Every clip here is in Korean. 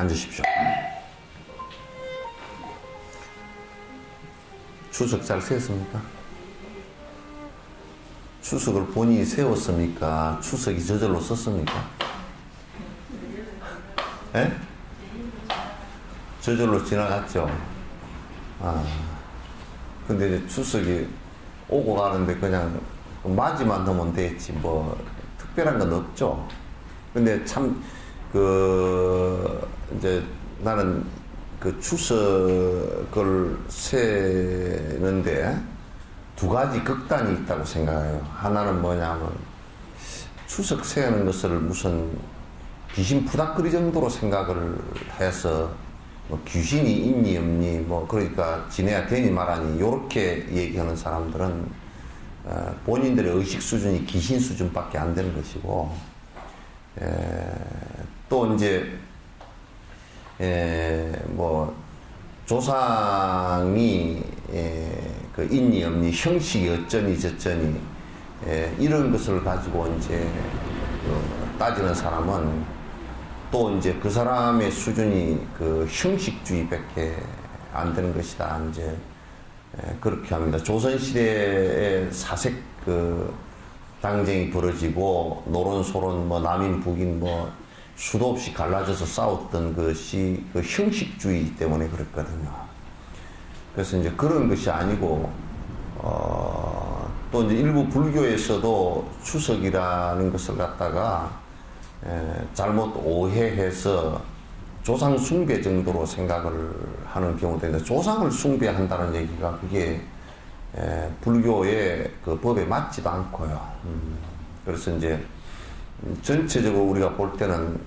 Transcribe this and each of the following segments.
앉으십시오. 추석 잘 세웠습니까? 추석을 본인이 세웠습니까? 추석이 저절로 썼습니까? 예? 저절로 지나갔죠. 근데 이제 추석이 오고 가는데 그냥 맞이만 하면 됐지 뭐 특별한 건 없죠. 근데 참 이제 나는 그 추석을 세는데 두 가지 극단이 있다고 생각해요. 하나는 뭐냐면 추석 세는 것을 무슨 귀신 푸닥거리 정도로 생각을 해서 뭐 귀신이 있니 없니 뭐 그러니까 지내야 되니 말하니 요렇게 얘기하는 사람들은 본인들의 의식 수준이 귀신 수준밖에 안 되는 것이고 또 이제 뭐 조상이 그 있니 없니 형식이 어쩌니 저쩌니 이런 것을 가지고 이제 따지는 사람은 또 이제 그 사람의 수준이 그 형식주의밖에 안 되는 것이다. 이제 그렇게 합니다. 조선시대에 사색 그 당쟁이 벌어지고 노론소론 뭐 남인 북인 뭐 수도 없이 갈라져서 싸웠던 것이 그 형식주의 때문에 그랬거든요. 그래서 이제 그런 것이 아니고 또 이제 일부 불교에서도 추석이라는 것을 갖다가 잘못 오해해서 조상 숭배 정도로 생각을 하는 경우도 있는데 조상을 숭배한다는 얘기가 그게 불교의 그 법에 맞지도 않고요. 그래서 이제 전체적으로 우리가 볼 때는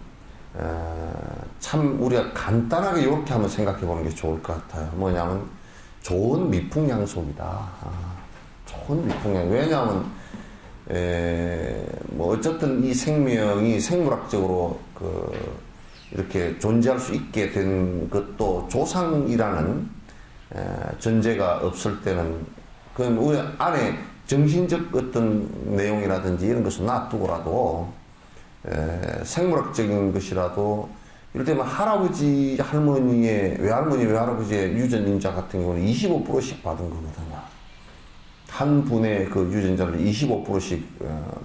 참 우리가 간단하게 이렇게 한번 생각해 보는 게 좋을 것 같아요. 뭐냐면 좋은 미풍양속이다. 좋은 미풍양. 왜냐하면 뭐 어쨌든 이 생명이 생물학적으로 이렇게 존재할 수 있게 된 것도 조상이라는 전제가 없을 때는 그건 우리 안에 정신적 어떤 내용이라든지 이런 것을 놔두고라도 생물학적인 것이라도 이럴 때면 할아버지 할머니의 외할머니 외할아버지의 유전인자 같은 경우는 25%씩 받은 거거든요. 한 분의 그 유전자를 25%씩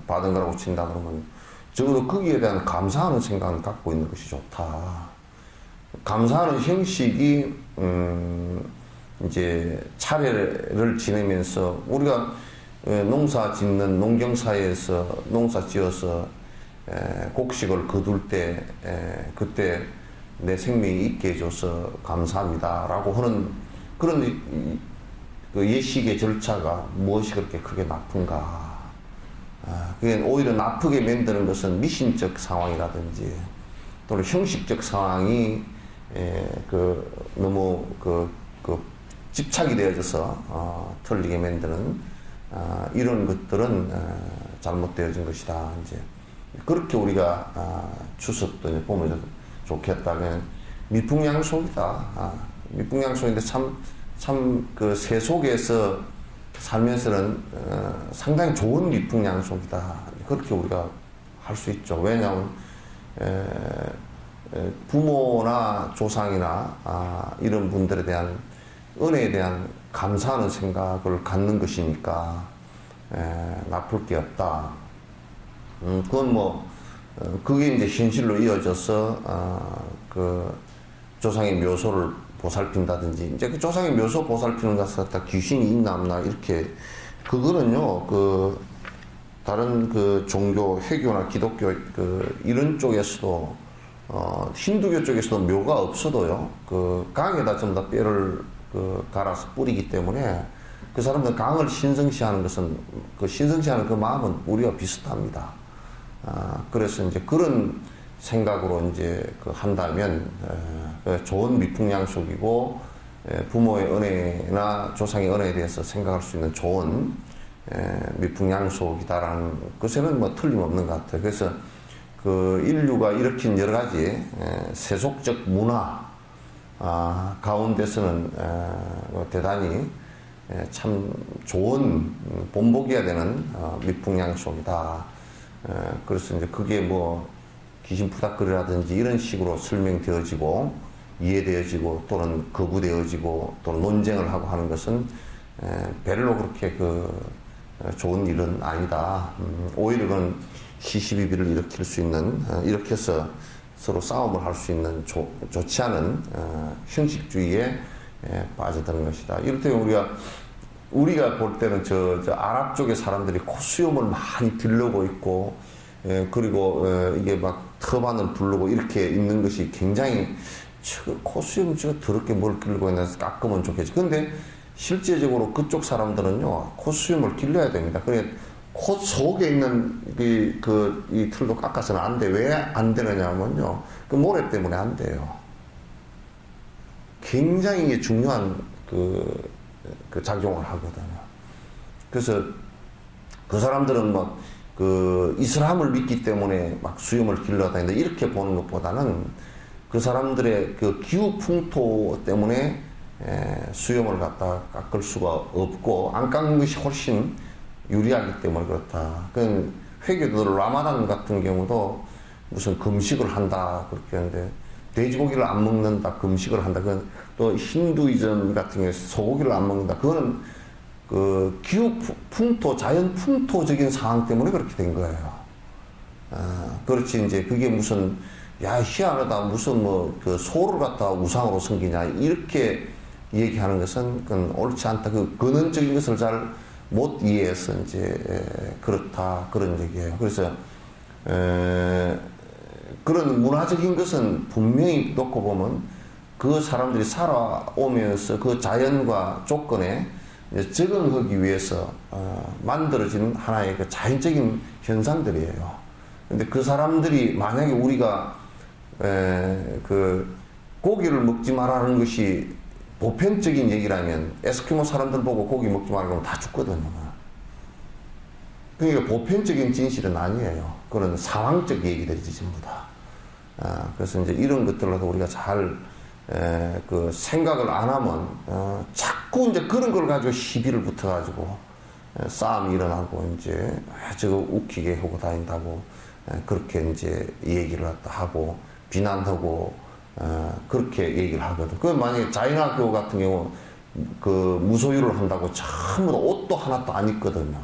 받은 거라고 친다 그러면 적어도 거기에 대한 감사하는 생각을 갖고 있는 것이 좋다. 감사하는 형식이 이제 차례를 지내면서 우리가 농사 짓는 농경사회에서 농사 지어서 곡식을 거둘 때 그때 내 생명이 있게 해줘서 감사합니다라고 하는 그런 그 예식의 절차가 무엇이 그렇게 크게 나쁜가? 그게 오히려 나쁘게 만드는 것은 미신적 상황이라든지 또는 형식적 상황이 너무 집착이 되어져서 틀리게 만드는 이런 것들은 잘못되어진 것이다. 이제 그렇게 우리가 추석도 이제 보면 좋겠다. 그냥 미풍양속이다. 미풍양속인데 참 그 세속에서 살면서는 상당히 좋은 미풍양속이다. 그렇게 우리가 할 수 있죠. 왜냐하면 부모나 조상이나 이런 분들에 대한 은혜에 대한 감사하는 생각을 갖는 것이니까 나쁠 게 없다. 그건 뭐 그게 이제 현실로 이어져서 그 조상의 묘소를 보살핀다든지 이제 그 조상의 묘소 보살피는 것을 갖다 귀신이 있나 없나 이렇게 그거는요 그 다른 그 종교 회교나 기독교 그 이런 쪽에서도 힌두교 쪽에서도 묘가 없어도요 그 강에다 전부 다 뼈를 갈아서 뿌리기 때문에 그 사람들 강을 신성시하는 것은 그 신성시하는 그 마음은 우리와 비슷합니다. 그래서 이제 그런 생각으로 이제 한다면 좋은 미풍양속이고 부모의 은혜나 조상의 은혜에 대해서 생각할 수 있는 좋은 미풍양속이다라는 것에는 뭐 틀림없는 것 같아요. 그래서 그 인류가 일으킨 여러 가지 세속적 문화 가운데서는 대단히 참 좋은 본보기가 되는 미풍양속이다. 그래서 이제 그게 뭐 귀신 푸닥거리라든지 이런 식으로 설명되어지고 이해되어지고 또는 거부되어지고 또는 논쟁을 하고 하는 것은 별로 그렇게 좋은 일은 아니다. 오히려 그건 시시비비를 일으킬 수 있는 일으켜서 서로 싸움을 할 수 있는 좋지 않은 형식주의에 빠져드는 것이다. 이럴 때 우리가 볼 때는 저 아랍 쪽의 사람들이 코수염을 많이 기르고 있고 그리고 이게 막 터반을 부르고 이렇게 있는 것이 굉장히 코수염 더럽게 뭘 기르고 있나 깎으면 좋겠지. 근데 실제적으로 그쪽 사람들은요 코수염을 길러야 됩니다. 그래 코 속에 있는 이 틀도 깎아서는 안 돼. 왜 안 되느냐면요 그 모래 때문에 안 돼요. 굉장히 중요한 그 작용을 하거든요. 그래서 그 사람들은 막 이슬람을 믿기 때문에 막 수염을 길러 다닌다 이렇게 보는 것보다는 그 사람들의 그 기후 풍토 때문에 수염을 갖다 깎을 수가 없고 안 깎는 것이 훨씬 유리하기 때문에 그렇다. 그 회교도들 라마단 같은 경우도 무슨 금식을 한다 그렇게 하는데 돼지고기를 안 먹는다 금식을 한다. 그건 또 힌두이즘 같은 경우에 소고기를 안 먹는다. 그거는 그 기후 풍토 자연 풍토적인 상황 때문에 그렇게 된 거예요. 그렇지 이제 그게 무슨 야 희한하다 무슨 그 소를 갖다 우상으로 섬기냐 이렇게 얘기하는 것은 그건 옳지 않다. 그 근원적인 것을 잘 못 이해해서 이제 그렇다 그런 얘기예요. 그래서 그런 문화적인 것은 분명히 놓고 보면 그 사람들이 살아오면서 그 자연과 조건에 적응하기 위해서 만들어진 하나의 그 자연적인 현상들이에요. 근데 그 사람들이 만약에 우리가 그 고기를 먹지 말라는 것이 보편적인 얘기라면 에스키모 사람들 보고 고기 먹지 말라고 하면 다 죽거든요. 그러니까 보편적인 진실은 아니에요. 그런 상황적 얘기들이지 전부 다. 그래서 이제 이런 것들로도 우리가 잘 그 생각을 안 하면 자꾸 이제 그런 걸 가지고 시비를 붙어가지고 싸움이 일어나고 이제 저거 웃기게 하고 다닌다고 그렇게 이제 얘기를 하고 비난하고 그렇게 얘기를 하거든. 그 만약에 자인학교 같은 경우 그 무소유를 한다고 전부 다 옷도 하나도 안 입거든요.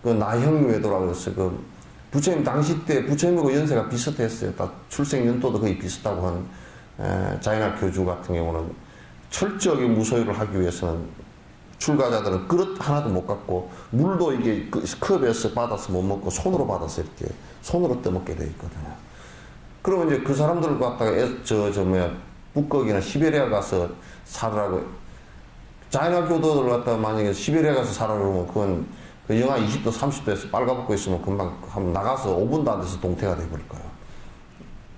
그 나형 외도라고 해서 그 부처님 당시 때 부처님하고 연세가 비슷했어요. 다 출생 연도도 거의 비슷하고 한 자인학 교주 같은 경우는 철저하게 무소유를 하기 위해서는 출가자들은 그릇 하나도 못 갖고 물도 이게 컵에서 받아서 못 먹고 손으로 받아서 이렇게 손으로 떠먹게 돼 있거든요. 그러면 이제 그 사람들을 갖다가 북극이나 시베리아 가서 살으라고 자인학 교도들 갖다가 만약에 시베리아 가서 살아 그러면 그건 그 영하 20도 30도에서 빨가벗고 있으면 금방 한번 나가서 5분도 안 돼서 동태가 돼버릴 거예요.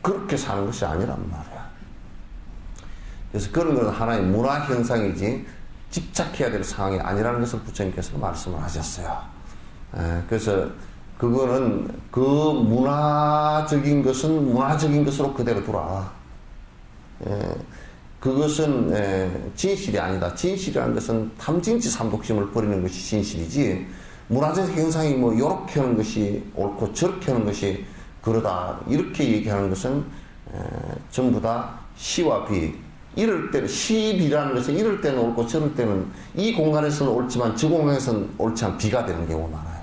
그렇게 사는 것이 아니란 말이야. 그래서 그런 건 하나의 문화 현상이지 집착해야 될 상황이 아니라는 것을 부처님께서 말씀을 하셨어요. 그래서 그거는 그 문화적인 것은 문화적인 것으로 그대로 두라. 그것은 진실이 아니다. 진실이라는 것은 탐진치 삼독심을 버리는 것이 진실이지 문화적 현상이 뭐 요렇게 하는 것이 옳고 저렇게 하는 것이 그러다 이렇게 얘기하는 것은 전부 다 시와 비. 이럴 때는 시비라는 것은 이럴 때는 옳고 저럴 때는 이 공간에서는 옳지만 저 공간에서는 옳지 않은 비가 되는 경우가 많아요.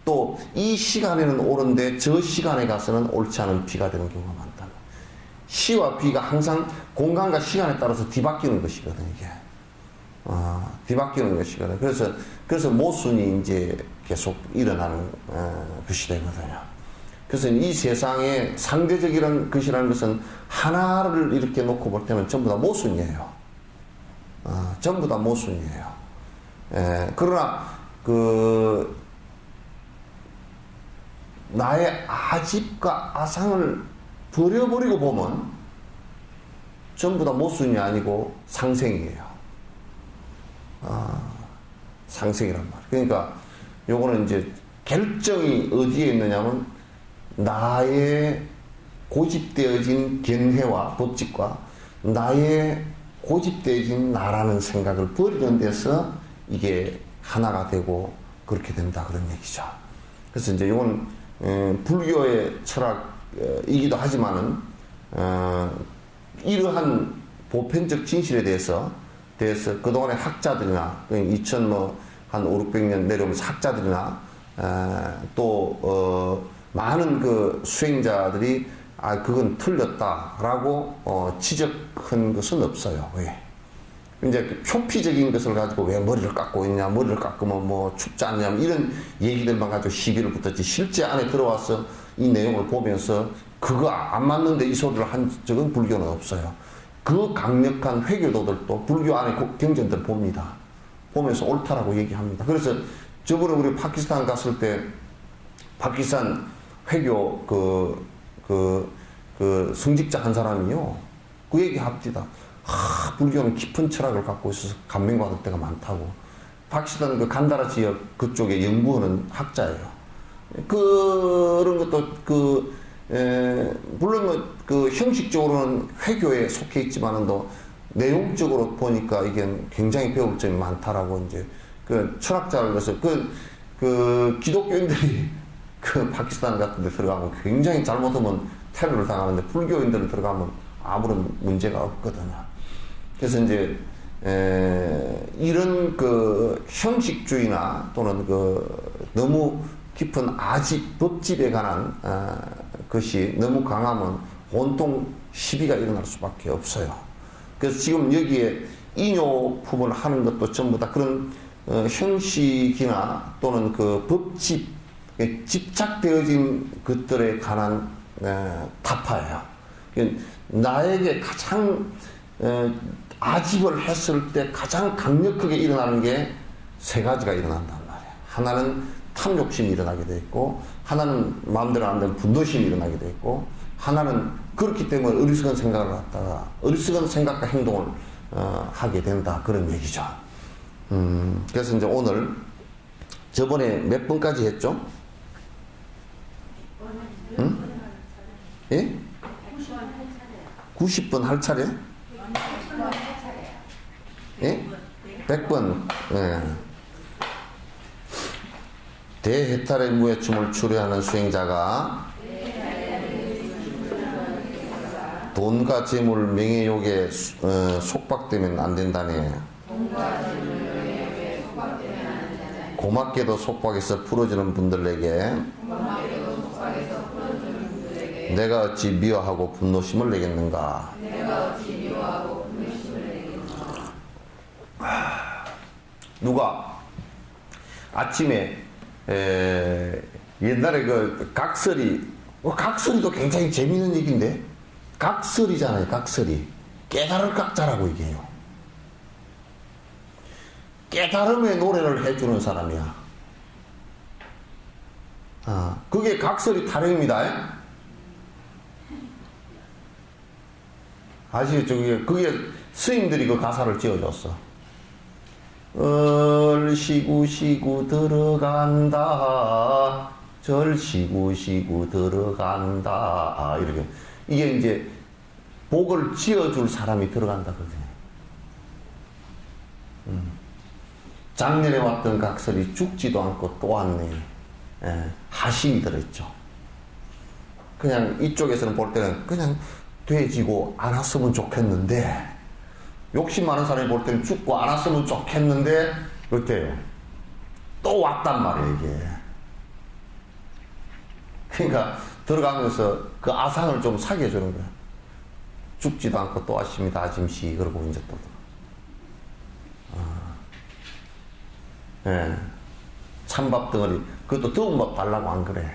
또 이 시간에는 옳은데 저 시간에 가서는 옳지 않은 비가 되는 경우가 많다. 시와 비가 항상 공간과 시간에 따라서 뒤바뀌는 것이거든 이게. 뒤바뀌는 것이거든. 그래서 모순이 이제 계속 일어나는 것이 되거든요. 그래서 이 세상에 상대적이라는 것이라는 것은 하나를 이렇게 놓고 볼 때는 전부 다 모순이에요. 전부 다 모순이에요. 그러나 나의 아집과 아상을 버려버리고 보면 전부 다 모순이 아니고 상생이에요. 상생이란 말이에요. 그러니까 요거는 이제 결정이 어디에 있느냐면 나의 고집되어진 견해와 법칙과 나의 고집되어진 나라는 생각을 버리는 데서 이게 하나가 되고 그렇게 된다 그런 얘기죠. 그래서 이제 이건 불교의 철학이기도 하지만은 이러한 보편적 진실에 대해서 그동안의 학자들이나 2000 한 5, 600년 내려오면서 학자들이나 또 많은 그 수행자들이 그건 틀렸다라고 지적한 것은 없어요. 왜? 이제 그 표피적인 것을 가지고 왜 머리를 깎고 있냐, 머리를 깎으면 뭐 춥지 않냐, 이런 얘기들만 가지고 시비를 붙었지, 실제 안에 들어와서 이 내용을 보면서 그거 안 맞는데 이 소리를 한 적은 불교는 없어요. 그 강력한 회교도들도 불교 안에 경전들 봅니다. 보면서 옳다라고 얘기합니다. 그래서 저번에 우리 파키스탄 갔을 때 파키스탄 회교 그 성직자 한 사람이요, 그 얘기 합디다. 불교는 깊은 철학을 갖고 있어서 감명받을 때가 많다고. 파키스탄 그 간다라 지역 그쪽에 연구하는 학자예요. 그런 것도 물론 그 형식적으로는 회교에 속해 있지만은도 내용적으로 보니까 이게 굉장히 배울 점이 많다라고 이제 그 철학자로서 그 기독교인들이 그 파키스탄 같은 데 들어가면 굉장히 잘못하면 테러를 당하는데 불교인들 들어가면 아무런 문제가 없거든요. 그래서 이제 이런 그 형식주의나 또는 그 너무 깊은 아집, 법집에 관한 것이 너무 강하면 온통 시비가 일어날 수밖에 없어요. 그래서 지금 여기에 인요품을 하는 것도 전부 다 그런 형식이나 또는 그 법집, 집착되어진 것들에 관한 타파예요. 나에게 가장 아집을 했을 때 가장 강력하게 일어나는 게 세 가지가 일어난단 말이에요. 하나는 탐욕심이 일어나게 돼 있고, 하나는 마음대로 안 되는 분노심이 일어나게 돼 있고, 하나는 그렇기 때문에 어리석은 생각을 갖다가 어리석은 생각과 행동을 하게 된다, 그런 얘기죠. 그래서 이제 오늘 저번에 몇 번까지 했죠? 응? 예? 90번 할 차례? 예? 100번. 예. 대해탈의 무해춤을 추려하는 수행자가 돈과 재물, 명예욕에 속박되면 안 된다네. 고맙게도 속박에서 풀어주는 분들에게 내가 어찌 미워하고 분노심을 내겠는가. 누가 아침에 옛날에 그 각설이도 굉장히 재미있는 얘기인데, 각설이잖아요. 각설이 깨달을 각자라고 얘기해요. 깨달음의 노래를 해주는 사람이야. 그게 각설이 타령입니다. 아시겠죠? 그게 스님들이 그 가사를 지어줬어. 얼시구시구 들어간다, 절시구시구 들어간다, 이렇게. 이게 이제 복을 지어줄 사람이 들어간다, 그게. 작년에 왔던 각설이 죽지도 않고 또 왔네. 하심이 들어있죠. 그냥 이쪽에서는 볼 때는 그냥 돼지고 안 왔으면 좋겠는데, 욕심 많은 사람이 볼 때는 죽고 안 왔으면 좋겠는데, 어때요? 또 왔단 말이에요, 이게. 그러니까 들어가면서 그 아상을 좀 사게 해주는 거야. 죽지도 않고 또 왔습니다, 아짐씨. 그러고 이제 또. 예. 찬밥 덩어리, 그것도 더운 밥 달라고 안 그래.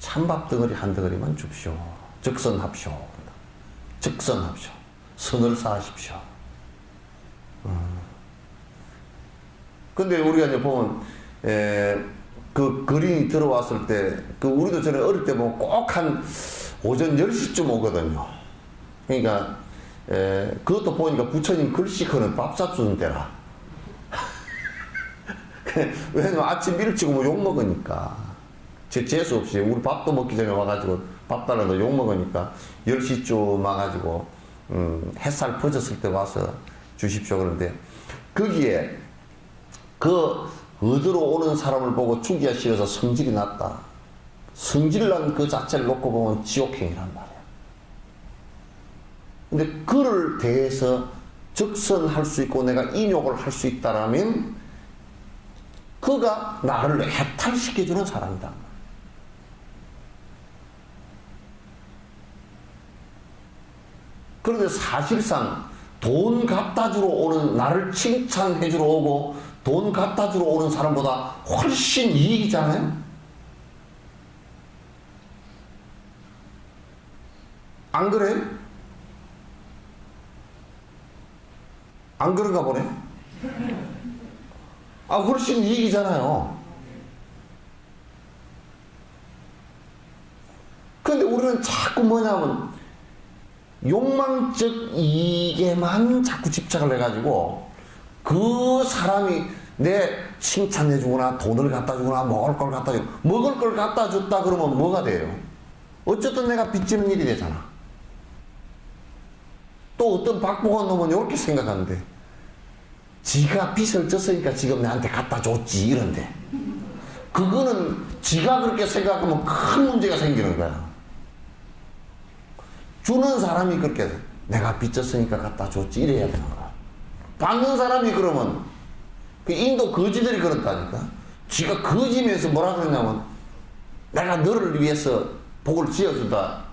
찬밥 덩어리 한 덩어리만 줍시오. 적선합시오. 적선합시오. 선을 쌓으십시오. 근데 우리가 이제 보면, 그 거린이 들어왔을 때, 우리도 전에 어릴 때 보면 꼭 한 오전 10시쯤 오거든요. 그러니까, 그것도 보니까 부처님 글씨 크는 밥 사주는 때라. 왜냐면 아침 일찍 오면 욕 먹으니까. 재수 없이. 우리 밥도 먹기 전에 와가지고 밥 달라도 욕 먹으니까 10시쯤 와가지고, 햇살 퍼졌을 때 와서 주십시오. 그런데, 거기에, 얻으러 오는 사람을 보고 죽이야 싫어서 성질이 났다. 성질난 그 자체를 놓고 보면 지옥행이란 말이야. 근데 그를 대해서 적선할 수 있고 내가 인욕을 할 수 있다라면 그가 나를 해탈시켜주는 사람이다. 그런데 사실상 돈 갖다 주러 오는, 나를 칭찬해 주러 오고 돈 갖다 주러 오는 사람보다 훨씬 이익이잖아요? 안 그래요? 안 그런가 보네? 훨씬 이익이잖아요. 그런데 우리는 자꾸 뭐냐면 욕망적 이익에만 자꾸 집착을 해가지고 그 사람이 내 칭찬해주거나 돈을 갖다 주거나 먹을 걸 갖다 주고, 먹을 걸 갖다 줬다 그러면 뭐가 돼요? 어쨌든 내가 빚지는 일이 되잖아. 또 어떤 박복한 놈은 이렇게 생각하는데, 지가 빚을 졌으니까 지금 내한테 갖다 줬지 이런데, 그거는 지가 그렇게 생각하면 큰 문제가 생기는 거야. 주는 사람이 그렇게 내가 빚졌으니까 갖다 줬지 이래야 되는 거야. 받는 사람이 그러면, 그 인도 거지들이 그렇다니까. 지가 거지면서 뭐라 그러냐면 내가 너를 위해서 복을 지어준다.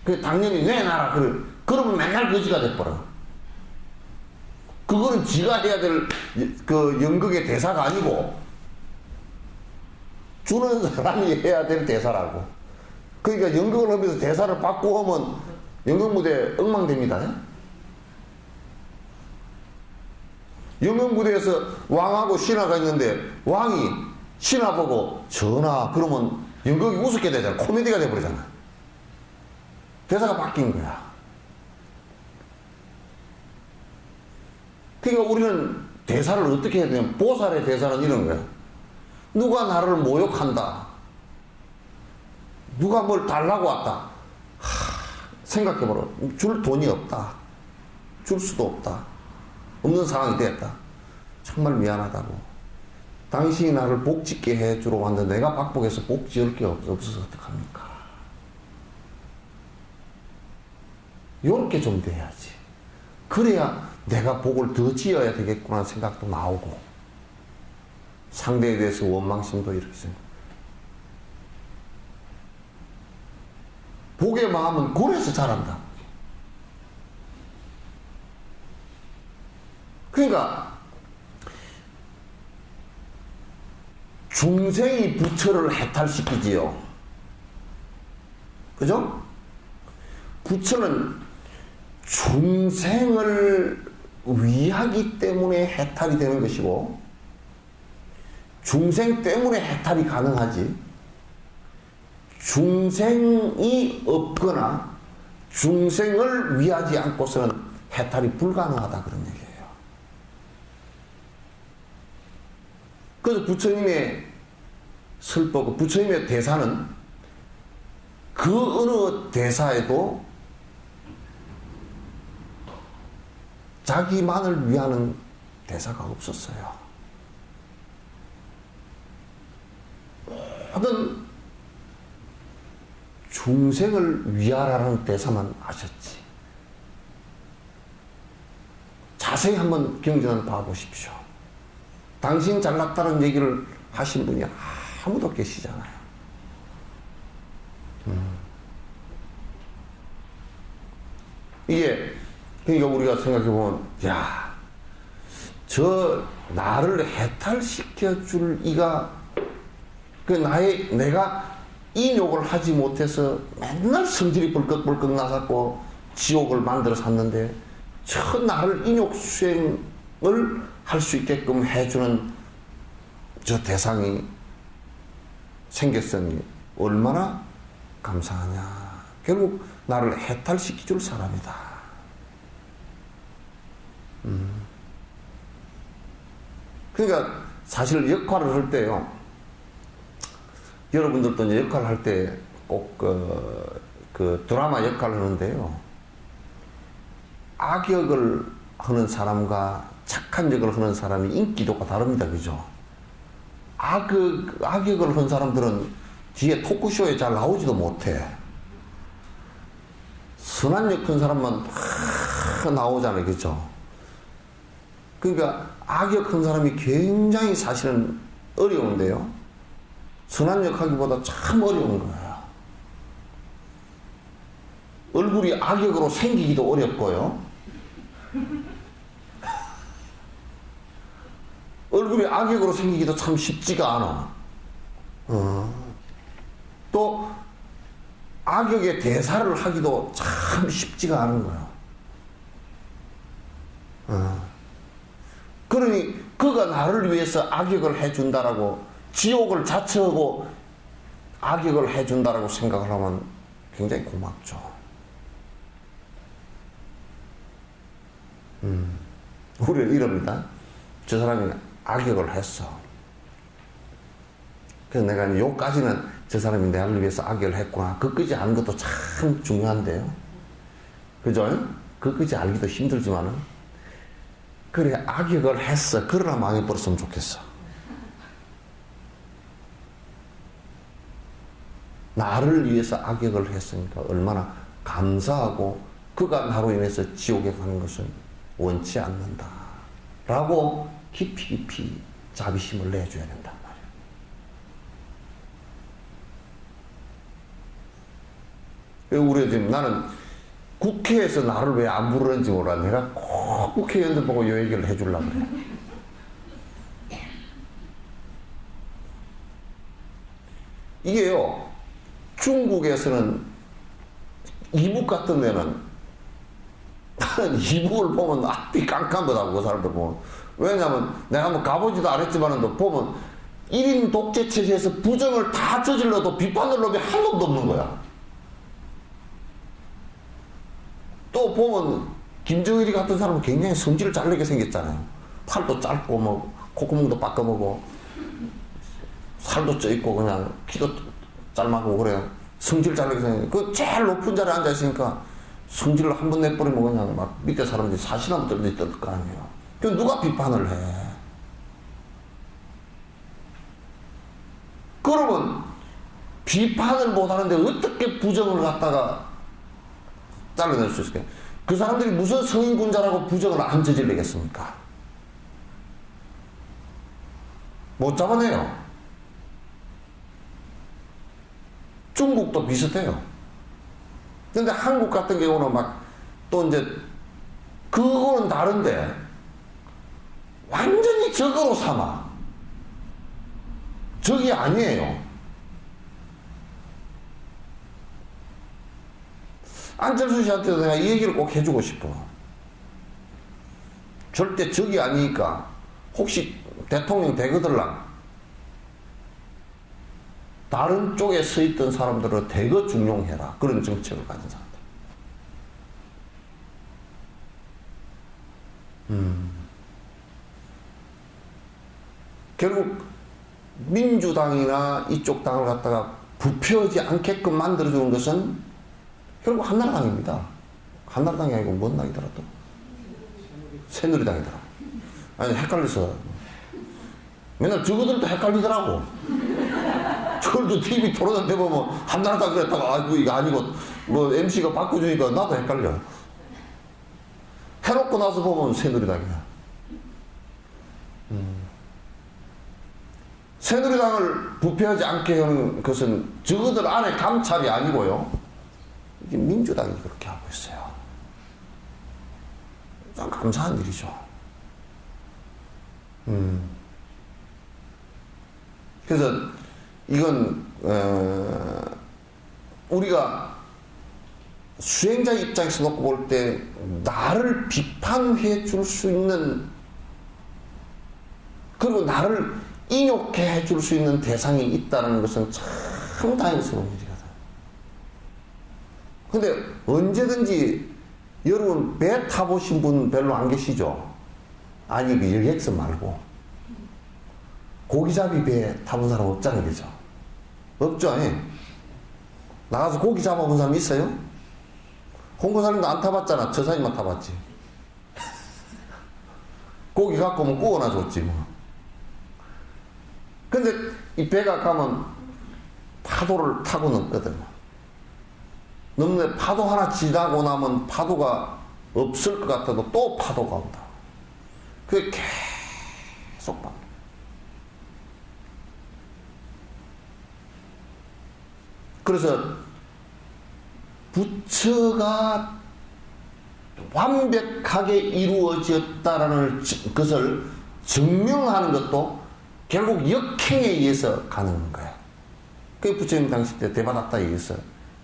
그 당연히 내놔라. 그러면 맨날 거지가 돼버려. 그거는 지가 해야 될 그 연극의 대사가 아니고 주는 사람이 해야 될 대사라고. 그러니까 연극을 하면서 대사를 받고 하면 연극 무대 엉망됩니다. 연극 무대에서 왕하고 신하가 있는데 왕이 신하 보고 전하 그러면 연극이 우습게 되잖아. 코미디가 돼버리잖아. 대사가 바뀐 거야. 그러니까 우리는 대사를 어떻게 해야 되냐면, 보살의 대사는 이런 거야. 누가 나를 모욕한다, 누가 뭘 달라고 왔다, 생각해보라. 줄 돈이 없다, 줄 수도 없다, 없는 상황이 됐다. 정말 미안하다고. 당신이 나를 복 짓게 해주러 왔는데 내가 박복해서 복 지을 게 없어서 어떡합니까? 요렇게 좀 돼야지. 그래야 내가 복을 더 지어야 되겠구나 생각도 나오고, 상대에 대해서 원망심도 이렇게 생각. 복의 마음은 그래서 자란다. 그러니까 중생이 부처를 해탈시키지요. 그죠? 부처는 중생을 위하기 때문에 해탈이 되는 것이고, 중생 때문에 해탈이 가능하지, 중생이 없거나 중생을 위하지 않고서는 해탈이 불가능하다 그런 얘기예요. 그래서 부처님의 설법, 부처님의 대사는 그 어느 대사에도 자기만을 위하는 대사가 없었어요. 하여튼 중생을 위하라는 대사만 하셨지. 자세히 한번 경전을 봐보십시오. 당신 잘났다는 얘기를 하신 분이 아무도 계시잖아요. 이게 그러니까 우리가 생각해보면, 야, 저 나를 해탈시켜줄 이가, 내가 인욕을 하지 못해서 맨날 성질이 벌컥벌컥 나갖고 지옥을 만들어 샀는데, 저 나를 인욕 수행을 할 수 있게끔 해주는 저 대상이 생겼으니 얼마나 감사하냐. 결국 나를 해탈시켜줄 사람이다. 그러니까 사실 역할을 할 때요, 여러분들도 이제 역할을 할 때 꼭 그 드라마 역할을 하는데요, 악역을 하는 사람과 착한 역을 하는 사람이 인기도가 다릅니다. 그죠? 악역을 하는 사람들은 뒤에 토크쇼에 잘 나오지도 못해. 선한 큰 사람만 막 나오잖아요. 그죠? 그러니까 악역 한 사람이 굉장히 사실은 어려운데요. 선한 역 하기보다 참 어려운 거예요. 얼굴이 악역으로 생기기도 어렵고요. 얼굴이 악역으로 생기기도 참 쉽지가 않아. 또 악역의 대사를 하기도 참 쉽지가 않은 거예요. 그러니 그가 나를 위해서 악역을 해준다라고, 지옥을 자처하고 악역을 해준다라고 생각을 하면 굉장히 고맙죠. 우리는 이럽니다. 저 사람이 악역을 했어. 그래서 내가 요까지는 저 사람이 나를 위해서 악역을 했구나. 그까지 아는 것도 참 중요한데요. 그죠? 그까지 알기도 힘들지만은, 그래, 악역을 했어. 그러나 망해버렸으면 좋겠어. 나를 위해서 악역을 했으니까 얼마나 감사하고, 그가 나로 인해서 지옥에 가는 것을 원치 않는다 라고 깊이 자비심을 내줘야 된단 말이에요. 우리 지금 나는 국회에서 나를 왜 안 부르는지 몰라. 내가 꼭 국회의원들 보고 요 얘기를 해주려고 그래. 이게요, 중국에서는 이북 같은 데는 이북을 보면 앞이 깜깜하다고, 그 사람들 보면. 왜냐면 내가 한번 가보지도 않았지만 보면 1인 독재 체제에서 부정을 다 저질러도 비판을 놈이 한 놈도 없는 거야. 또 보면 김정일이 같은 사람은 굉장히 성질을 잘 내게 생겼잖아요. 팔도 짧고 뭐 콧구멍도 빠까먹고 살도 쪄있고 그냥 키도 짧고 그래요. 성질 잘 내게 생겼어요. 그 제일 높은 자리에 앉아있으니까 성질을 한 번 내버리면 그냥 막 밑에 사람들이 사시나무 떨어질 거 아니에요. 그 누가 비판을 해? 그러면 비판을 못하는데 어떻게 부정을 갖다가 잘라낼 수 있을까요? 그 사람들이 무슨 성인군자라고 부정을 안 저질리겠습니까? 못 잡아내요. 중국도 비슷해요. 근데 한국 같은 경우는 막 또 이제 그거는 다른데 완전히 적으로 삼아. 적이 아니에요. 안철수 씨한테도 내가 이 얘기를 꼭 해주고 싶어. 절대 적이 아니니까 혹시 대통령 되거들랑 다른 쪽에 서 있던 사람들을 대거 중용해라. 그런 정책을 가진 사람들. 결국 민주당이나 이쪽 당을 갖다가 부패하지 않게끔 만들어주는 것은 결국 한나라당입니다. 한나라당이 아니고 뭔 당이더라 또? 새누리당이더라. 아니 헷갈려서 맨날 저거들도 헷갈리더라고. 저들도 TV 토론한테 보면 한나라당 그랬다가 아이고 이거 아니고 뭐 MC가 바꿔주니까 나도 헷갈려. 해놓고 나서 보면 새누리당이야. 새누리당을 부패하지 않게 하는 것은 저거들 안에 감찰이 아니고요. 이게 민주당이 그렇게 하고 있어요. 참 감사한 일이죠. 그래서 이건 우리가 수행자 입장에서 놓고 볼 때 나를 비판해 줄 수 있는, 그리고 나를 인욕해 줄 수 있는 대상이 있다는 것은 참 다행스러운 일이거든. 근데 언제든지 여러분 배 타보신 분 별로 안 계시죠? 아니 그 여객선 말고 고기잡이 배 타본 사람 없잖아요. 그죠? 없죠? 예? 나가서 고기 잡아본 사람 있어요? 홍보사님도 안 타봤잖아. 저사님만 타봤지. 고기 갖고 오면 구워놔 줬지 뭐. 근데 이 배가 가면 파도를 타고 넘거든. 넘는데 파도 하나 지나고 나면 파도가 없을 것 같아도 또 파도가 온다. 그게 계속 봐. 그래서 부처가 완벽하게 이루어졌다라는 것을 증명하는 것도 결국 역행에 의해서 가능한 거야. 그게 부처님 당시 때 대받았다에 의해서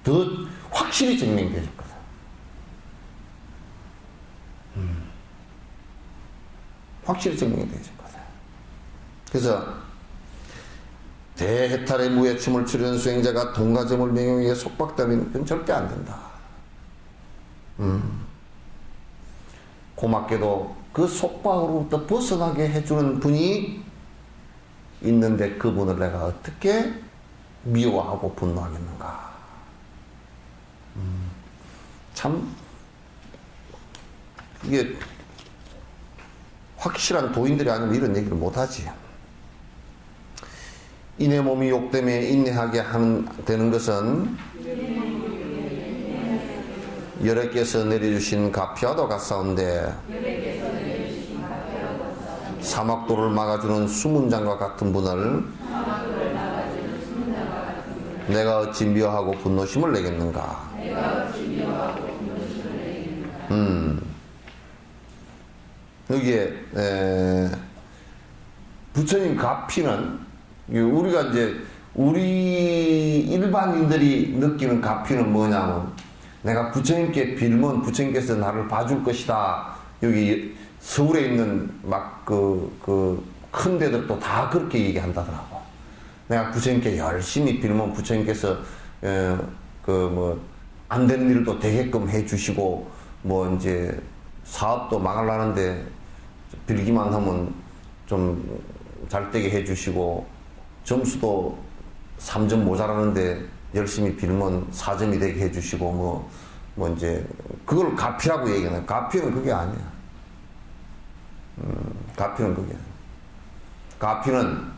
더 확실히 증명되었거든. 확실히 증명이 되었거든. 그래서 대해탈의 무해춤을 추려는 수행자가 동가점을 명용하게 속박다면 그건 절대 안 된다. 고맙게도 그 속박으로부터 벗어나게 해주는 분이 있는데 그분을 내가 어떻게 미워하고 분노하겠는가. 참 이게 확실한 도인들이 아니면 이런 얘기를 못하지. 이내 몸이 욕 때문에 인내하게 되는 것은 여러께서 내려주신 가피와도 같사온데 사막도를 막아주는 수문장과 같은 분을 내가 어찌 미워하고 분노심을 내겠는가. 여기에 부처님 가피는 우리가 이제 우리 일반인들이 느끼는 가피는 뭐냐면 내가 부처님께 빌면 부처님께서 나를 봐줄 것이다. 여기 서울에 있는 막 큰 데들도 다 그렇게 얘기한다더라고. 내가 부처님께 열심히 빌면 부처님께서 안 되는 일도 되게끔 해주시고 뭐 이제 사업도 망하려는데 빌기만 하면 좀 잘 되게 해주시고 점수도 3점 모자라는데 열심히 빌면 4점이 되게 해주시고 뭐 이제 그걸 가피라고 얘기하는. 가피는 그게 아니야. 가피는 그게 아니야. 가피는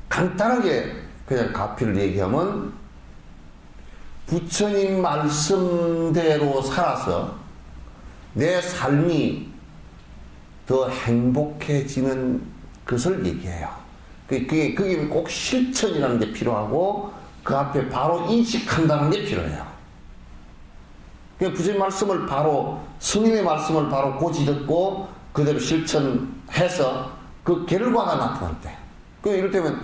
간단하게 그냥 가피를 얘기하면 부처님 말씀대로 살아서 내 삶이 더 행복해지는 것을 얘기해요. 그게 꼭 실천이라는 게 필요하고 그 앞에 바로 인식한다는 게 필요해요. 부처님 말씀을 바로 스님의 말씀을 바로 고지 듣고 그대로 실천해서 그 결과가 나타날 때. 이를테면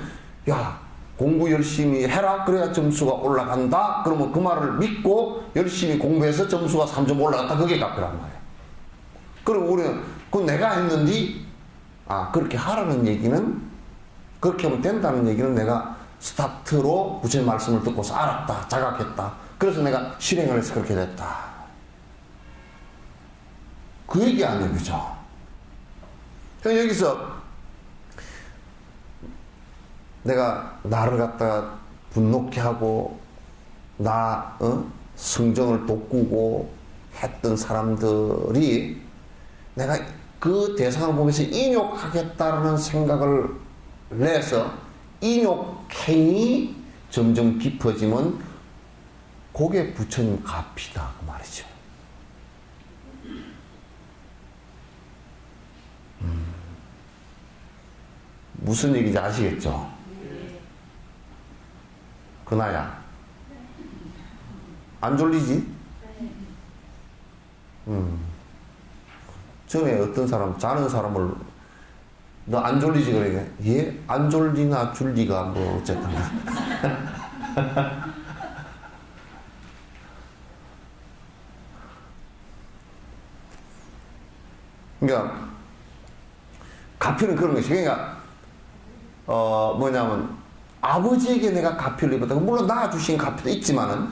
야 공부 열심히 해라 그래야 점수가 올라간다. 그러면 그 말을 믿고 열심히 공부해서 점수가 3점 올라갔다. 그게 가피란 말이에요. 그럼 우리는 그건 내가 했는데 그렇게 하라는 얘기는 그렇게 하면 된다는 얘기는 내가 스타트로 부처님 말씀을 듣고서 알았다. 자각했다. 그래서 내가 실행을 해서 그렇게 됐다. 그 얘기 아니에요. 그죠? 여기서 내가 나를 갖다가 분노케 하고 성정을 돋구고 했던 사람들이 내가 그 대상을 보면서 인욕하겠다라는 생각을 내서 인욕행이 점점 깊어지면 그게 부처님 가피다 그 말이죠. 무슨 얘기인지 아시겠죠? 그나야 안 졸리지? 전에 어떤 사람 자는 사람을 너 안 졸리지 그래? 예? 안 졸리나 줄리가 뭐 어쨌든 그러니까 가피는 그런 것이 그러니까 뭐냐면 아버지에게 내가 가피를 입었다. 물론 낳아주신 가피도 있지만은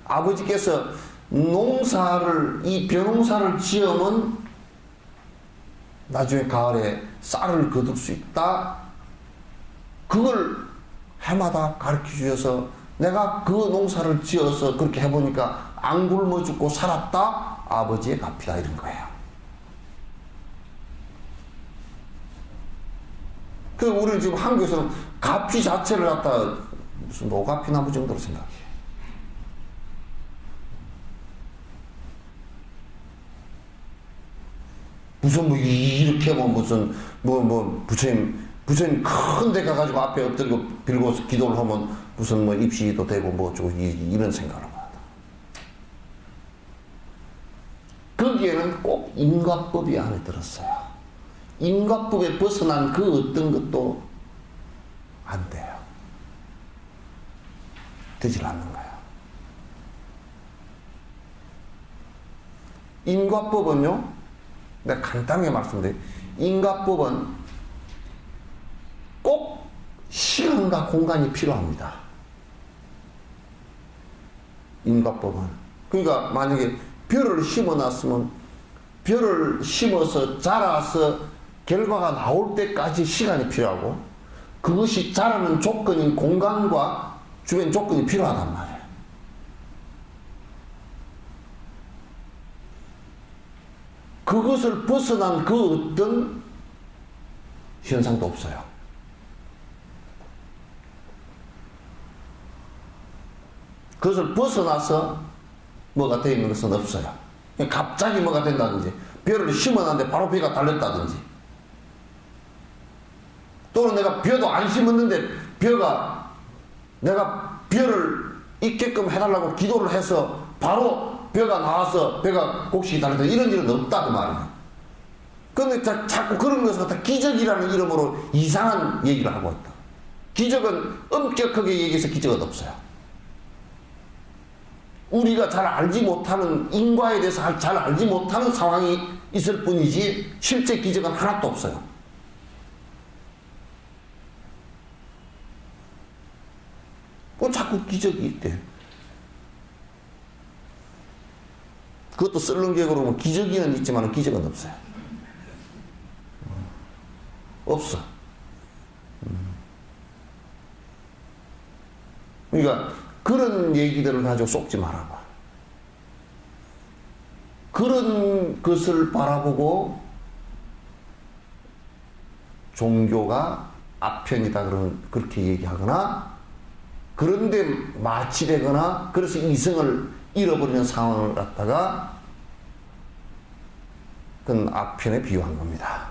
아버지께서 이 벼농사를 지으면 나중에 가을에 쌀을 거둘 수 있다. 그걸 해마다 가르쳐 주셔서 내가 그 농사를 지어서 그렇게 해보니까 안 굶어 죽고 살았다. 아버지의 가피다 이런 거예요. 우리는 지금 한국에서는 가피 자체를 갖다 무슨 노가피 나무 정도로 생각해. 무슨 뭐 이렇게 뭐 무슨 부처님 큰 데 가가지고 앞에 엎드리고 빌고 기도를 하면 무슨 뭐 입시도 되고 뭐 어쩌고 이런 생각을 합니다. 거기에는 꼭 인과법이 안에 들었어요. 인과법에 벗어난 그 어떤 것도 안 돼요. 되질 않는 거예요. 인과법은요, 내가 간단하게 말씀드려요. 인과법은 꼭 시간과 공간이 필요합니다. 인과법은. 그러니까 만약에 벼를 심어놨으면 벼를 심어서 자라서 결과가 나올 때까지 시간이 필요하고 그것이 자라는 조건인 공간과 주변 조건이 필요하단 말이에요. 그것을 벗어난 그 어떤 현상도 없어요. 그것을 벗어나서 뭐가 되는 것은 없어요. 갑자기 뭐가 된다든지, 벼를 심어놨는데 바로 비가 달렸다든지, 또는 내가 벼도 안 심었는데 내가 벼를 있게끔 해달라고 기도를 해서 바로 벼가 나와서 벼가 곡식이 달렸다, 이런 일은 없다고 말이에요. 그런데 자꾸 그런 것을 갖다 기적이라는 이름으로 이상한 얘기를 하고 있다. 기적은 엄격하게 얘기해서 기적은 없어요. 우리가 잘 알지 못하는, 인과에 대해서 잘 알지 못하는 상황이 있을 뿐이지 실제 기적은 하나도 없어요. 뭐 자꾸 기적이 있대. 그것도 썰렁개그로 보면 기적이는 있지만 기적은 없어요. 없어. 그러니까 그런 얘기들을 가지고 쏙지 말아봐. 그런 것을 바라보고 종교가 아편이다 그렇게 얘기하거나, 그런데 마취되거나 그래서 이성을 잃어버리는 상황을 갖다가 그건 아편에 비유한 겁니다.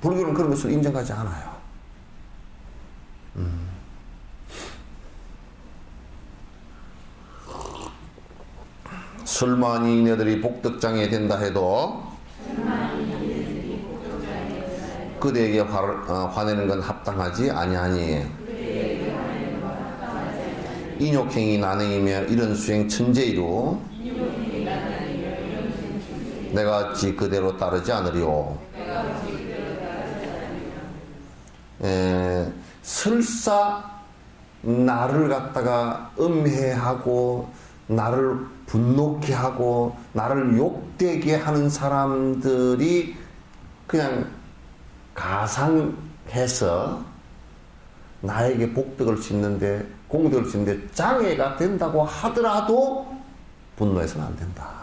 불교는 그런 것을 인정하지 않아요. 설마니 너희들이 복덕장에 된다 해도 그대에게 화내는 건 합당하지 아니하니, 인욕행위 난행이며 이런 수행 천재이로 내가 어찌 그대로 따르지 않으리오. 설사 나를 갖다가 음해하고 나를 분노케 하고 나를 욕되게 하는 사람들이 그냥 가상해서 나에게 복덕을 짓는데, 공덕을 짓는데 장애가 된다고 하더라도 분노해서는 안 된다.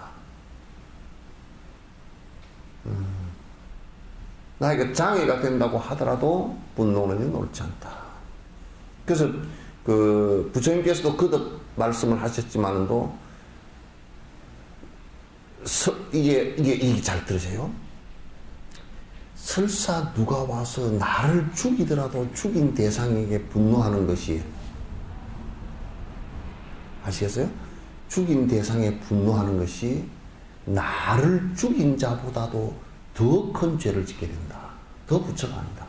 나에게 장애가 된다고 하더라도 분노는 옳지 않다. 그래서 그 부처님께서도 그득 말씀을 하셨지만도 이게 잘 들으세요. 설사 누가 와서 나를 죽이더라도 죽인 대상에게 분노하는 것이, 아시겠어요? 죽인 대상에 분노하는 것이 나를 죽인 자보다도 더 큰 죄를 짓게 된다. 더 부처가 아니다.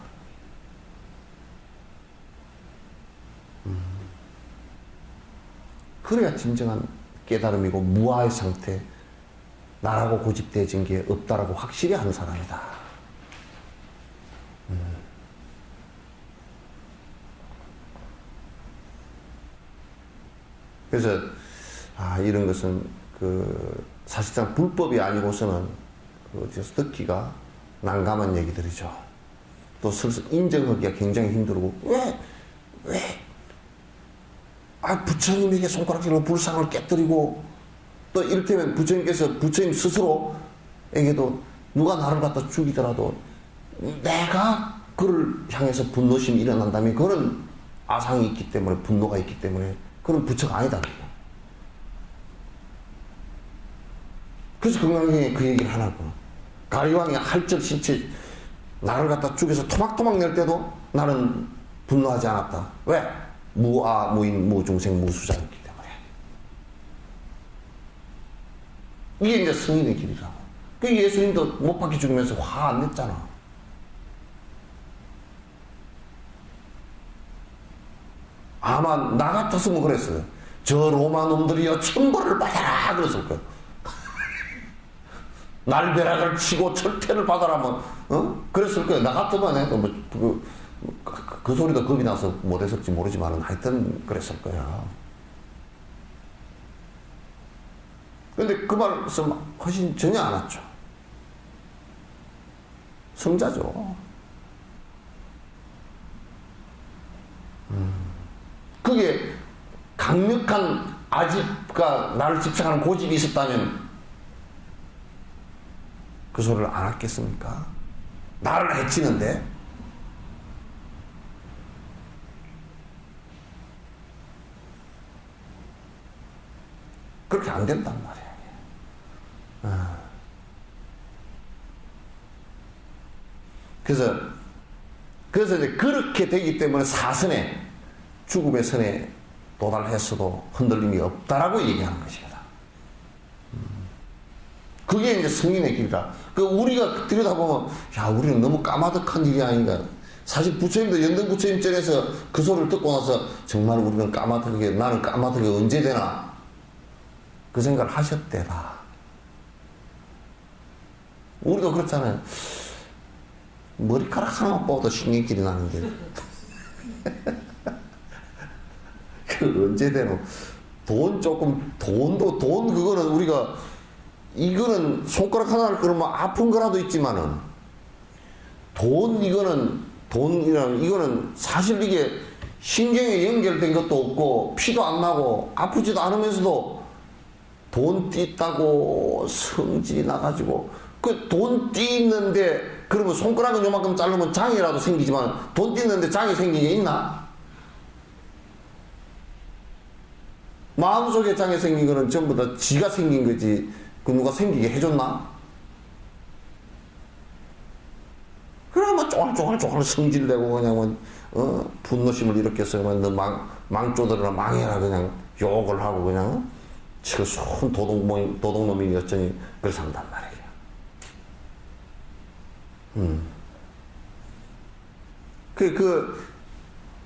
그래야 진정한 깨달음이고 무아의 상태, 나라고 고집되어진 게 없다라고 확실히 하는 사람이다. 그래서 이런 것은 사실상 불법이 아니고서는 어디서 듣기가 난감한 얘기들이죠. 또 슬슬 인정하기가 굉장히 힘들고, 왜 부처님에게 손가락질로 불상을 깨뜨리고, 또 이를테면 부처님께서 부처님 스스로에게도 누가 나를 갖다 죽이더라도 내가 그를 향해서 분노심이 일어난다면 그런 아상이 있기 때문에, 분노가 있기 때문에 그런 부처가 아니다. 그래서 금강경에 그 얘기를 하라고. 가리왕이 할절 신체 나를 갖다 죽여서 토막토막 낼 때도 나는 분노하지 않았다. 왜? 무아, 무인, 무중생, 무수자였기 때문에. 이게 이제 승인의 길이라고. 그 예수님도 못 박혀 죽으면서 화 안 냈잖아. 아마 나 같았으면 그랬어요. 저 로마 놈들이여 천벌을 받아라 그랬을 거예요. 날벼락을 치고 철퇴를 받아라면 그랬을 거예요. 나 같으면 그 소리도 겁이 나서 못했을지 모르지만 하여튼 그랬을 거야. 근데 그 말씀 훨씬 전혀 안 왔죠. 성자죠. 그게 강력한 아집과 나를 집착하는 고집이 있었다면 그 소리를 안 했겠습니까? 나를 해치는데. 그렇게 안 된단 말이야. 그래서 이제 그렇게 되기 때문에 사선에, 죽음의 선에 도달했어도 흔들림이 없다라고 얘기하는 것입니다. 그게 이제 승인의 길이라. 우리가 들여다보면, 야, 우리는 너무 까마득한 일이 아닌가. 사실 부처님도 연등 부처님 전에서 그 소리를 듣고 나서 정말 우리는 까마득하게, 나는 까마득하게 언제 되나? 그 생각을 하셨대다. 우리도 그렇잖아요. 머리카락 하나만 뽑아도 신경질이 나는데. 그 언제 되노? 돈 그거는 우리가, 이거는 손가락 하나를 그러면 아픈 거라도 있지만은, 이거는 사실 이게 신경에 연결된 것도 없고, 피도 안 나고, 아프지도 않으면서도 돈 띠다고 성질이 나가지고, 그 돈 띠는데, 그러면 손가락은 요만큼 자르면 장이라도 생기지만, 돈 띠는데 장이 생긴 게 있나? 마음속에 장이 생긴 거는 전부 다 지가 생긴 거지, 그 누가 생기게 해줬나? 그러면 쪼글쪼글 성질내고 그냥 분노심을 일으켰어요. 너 망조들이나 망해라 그냥 욕을 하고 그냥 지금 손 도둑놈이 어쩌니 그래서 한단 말이에요.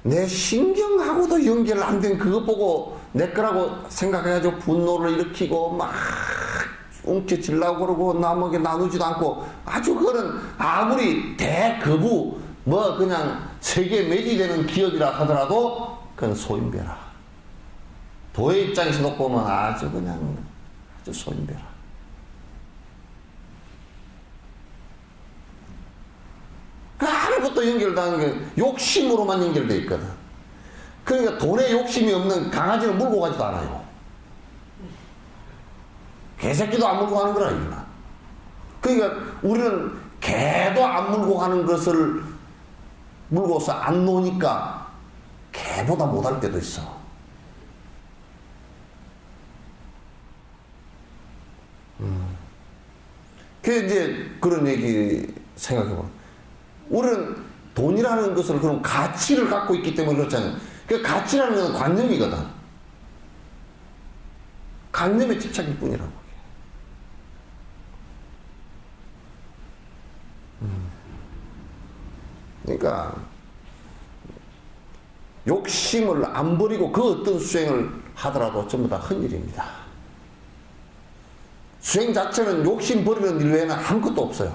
내 신경하고도 연결 안 된 그것 보고 내 거라고 생각해가지고 분노를 일으키고 막 움켜쥐려고 그러고 남에게 나누지도 않고 아주 그거는 아무리 대거부 그냥 세계 매지되는 기업이라 하더라도 그건 소인배라. 도의 입장에서 보면 아주 소인배라. 그 아무것도 연결되는 게 욕심으로만 연결되어 있거든. 그러니까 돈에 욕심이 없는 강아지는 물고 가지도 않아요. 개새끼도 안 물고 가는 거라, 이거나. 그러니까 우리는 개도 안 물고 가는 것을 물고서 안 노니까 개보다 못할 때도 있어. 그래서 이제 그런 얘기 생각해봐. 우리는 돈이라는 것을 그럼 가치를 갖고 있기 때문에 그렇잖아요. 그 가치라는 것은 관념이거든. 관념의 집착일 뿐이라고. 그러니까 욕심을 안 버리고 그 어떤 수행을 하더라도 전부 다 헛일입니다. 수행 자체는 욕심 버리는 일 외에는 아무것도 없어요.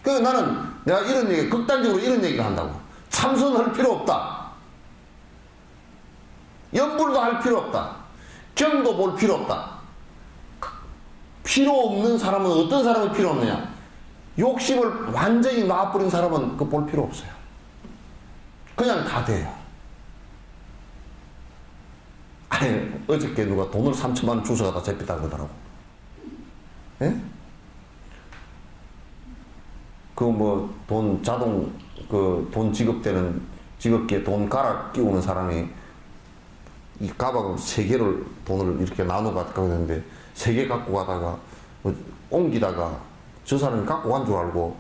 그래서 나는 내가 이런 얘기, 극단적으로 이런 얘기를 한다고. 참선할 필요 없다. 염불도 할 필요 없다. 경도 볼 필요 없다. 필요 없는 사람은 어떤 사람이 필요 없느냐? 욕심을 완전히 놔버린 사람은 그거 볼 필요 없어요. 그냥 다 돼요. 아니, 어저께 누가 돈을 3천만 원 주워가다 잡혔다고 그러더라고. 예? 그 뭐 돈 자동 그 돈 지급되는 지급기에 돈 갈아 끼우는 사람이 이 가방 3개를 돈을 이렇게 나눠 갖고 있는데 3개 갖고 가다가 뭐 옮기다가 저 사람이 갖고 간 줄 알고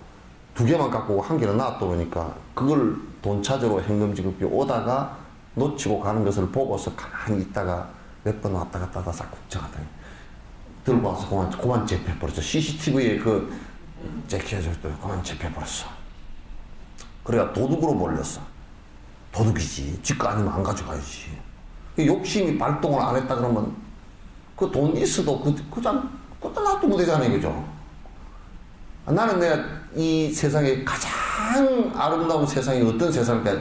2개만 갖고 1개는 놔두니까 그걸 돈 찾으러 현금 지급기 오다가 놓치고 가는 것을 보고서 가만히 있다가 몇 번 왔다 갔다 하다 국정하다 들고 와서 그만 재패버렸어. CCTV에 그 찍혀줬더니 그만 재패버렸어. 그래야 도둑으로 몰렸어. 도둑이지. 지가 아니면 안 가져가야지. 욕심이 발동을 안 했다 그러면 그 돈 있어도 그냥 놔두면 되잖아요. 그죠? 나는 내가 이 세상에 가장 아름다운 세상이 어떤 세상일까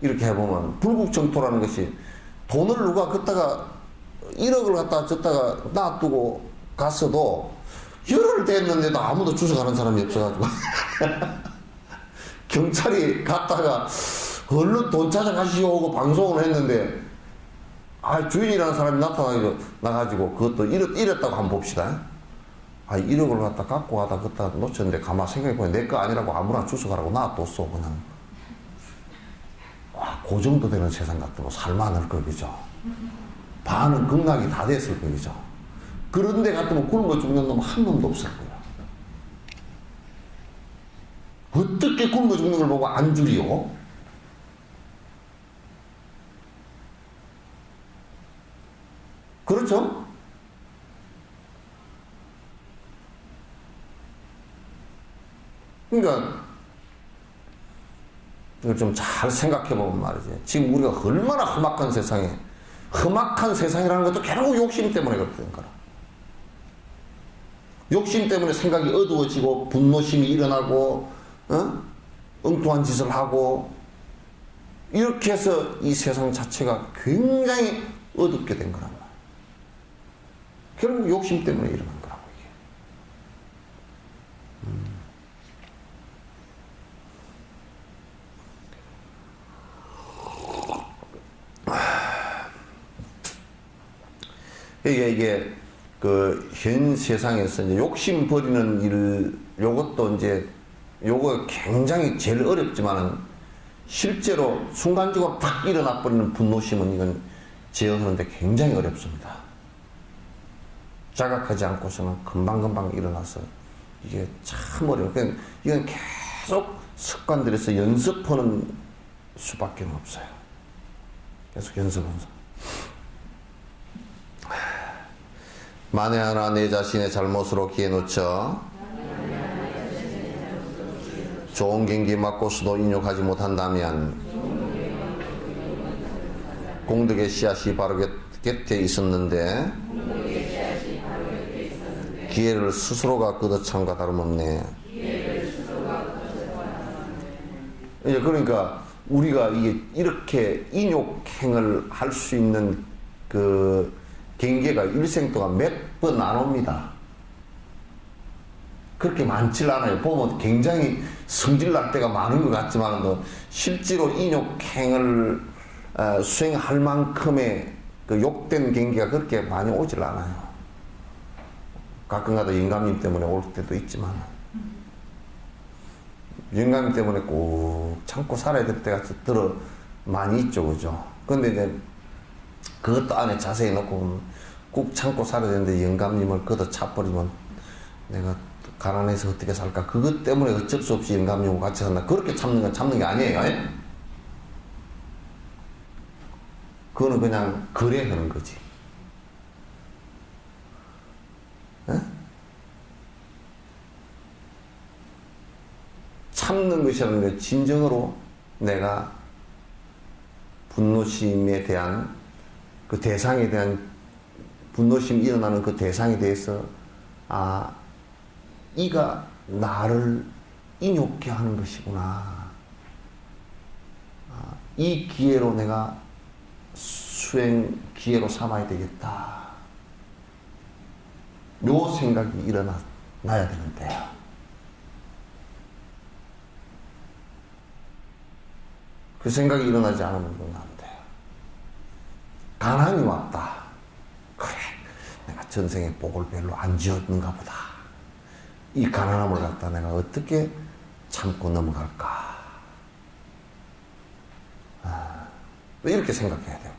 이렇게 해보면 불국정토라는 것이 돈을 누가 걷다가 1억을 갖다 줬다가 놔두고 갔어도 열흘 됐는데도 아무도 주워가는 사람이 없어가지고 경찰이 갔다가 얼른 돈 찾아가시오 하고 방송을 했는데 주인이라는 사람이 나가지고 그것도 이랬다고 한번 봅시다. 1억을 갖다 갖고 가다 걷다 놓쳤는데 가만 생각해보니 내 거 아니라고 아무나 주워가라고 놔뒀어 그냥. 그 정도 되는 세상 같으면 살만할 걸 그죠. 반은 극락이 다 됐을 거 그죠. 그런데 같으면 굶어 죽는 놈 한 놈도 없을 거야. 어떻게 굶어 죽는 걸 보고 안 줄이요? 그렇죠? 그러니까 이걸 좀 잘 생각해보면 말이지. 지금 우리가 얼마나 험악한 세상에, 험악한 세상이라는 것도 결국 욕심 때문에 그렇게 된 거라. 욕심 때문에 생각이 어두워지고 분노심이 일어나고 엉뚱한 짓을 하고 이렇게 해서 이 세상 자체가 굉장히 어둡게 된 거란 말이야. 결국 욕심 때문에 일어난 거라고 이게 그 현 세상에서 이제 욕심 버리는 일, 요것도 이제 요거 굉장히 제일 어렵지만은 실제로 순간적으로 팍 일어나 버리는 분노심은 이건 제어하는데 굉장히 어렵습니다. 자각하지 않고서는 금방금방 일어나서 이게 참 어려워요. 그러니까 이건 계속 습관들에서 연습하는 수밖에 없어요. 계속 연습하면서. 만에 하나 내 자신의 잘못으로 기회 놓쳐 좋은 경기 맞고서도 인욕하지 못한다면 공덕의 씨앗이 바로 곁에 있었는데 기회를 스스로가 걷어찬과 다름없네. 이제 그러니까 우리가 이렇게 인욕행을 할 수 있는 그 경계가 일생 동안 몇 번 안 옵니다. 그렇게 많질 않아요. 보면 굉장히 성질날 때가 많은 것 같지만 실제로 인욕행을 수행할 만큼의 그 욕된 경계가 그렇게 많이 오질 않아요. 가끔가다 영감님 때문에 올 때도 있지만 영감님 때문에 꼭 참고 살아야 될 때가 들어 많이 있죠. 그죠? 근데 이제 그것도 안에 자세히 놓고 보면 꼭 참고 살아야 되는데 영감님을 걷어 차버리면 내가 가난해서 어떻게 살까? 그것 때문에 어쩔 수 없이 영감님과 같이 산다. 그렇게 참는 건 참는 게 아니에요. 에? 그거는 그냥 거래하는 거지. 에? 참는 것이라는 게 진정으로 내가 분노심에 대한 그 대상에 대한 분노심이 일어나는 그 대상에 대해서 이가 나를 인욕케 하는 것이구나. 이 기회로 내가 수행 기회로 삼아야 되겠다. 요 생각이 일어나야 되는데요. 그 생각이 일어나지 않으면 그건 안 돼요. 가난이 왔다. 그래, 내가 전생에 복을 별로 안 지었는가 보다. 이 가난함을 갖다 내가 어떻게 참고 넘어갈까? 이렇게 생각해야 되고,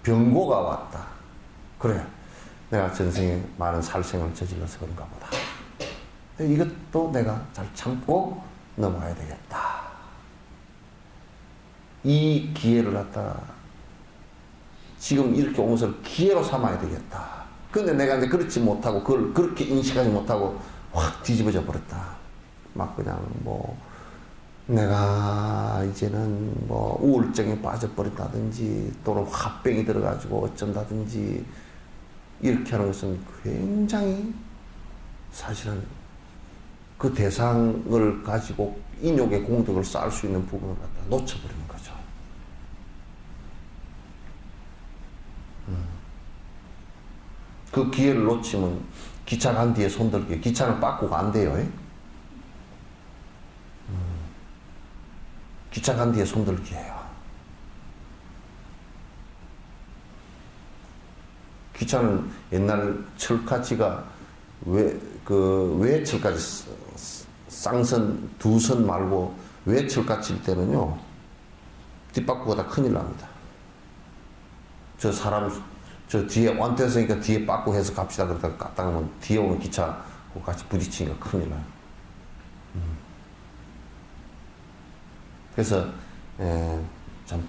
병고가 왔다. 그래, 내가 전생에 많은 살생을 저질러서 그런가 보다. 이것도 내가 잘 참고 넘어가야 되겠다. 이 기회를 갖다가 지금 이렇게 온 것을 기회로 삼아야 되겠다. 근데 내가 이제 그렇지 못하고, 그걸 그렇게 인식하지 못하고 확 뒤집어져 버렸다. 막 그냥 뭐, 내가 이제는 뭐 우울증에 빠져버린다든지, 또는 화병이 들어가지고 어쩐다든지, 이렇게 하는 것은 굉장히 사실은 그 대상을 가지고 인욕의 공덕을 쌓을 수 있는 부분을 갖다 놓쳐버리는 거죠. 그 기회를 놓치면 기차 간 뒤에 손들기, 기차는 빠꾸가 안 돼요. 기차 간 뒤에 손들기예요. 기차는 옛날 철카치가 외철까지 쌍선 두 선 말고 외철까칠 때는요, 뒷바꾸가 다 큰일 납니다. 저 뒤에 완퇴했으니까 뒤에 빠꾸 해서 갑시다 그러다가 갔다가면 뒤에 오는 기차하고 같이 부딪히니까 큰일 나요. 그래서 참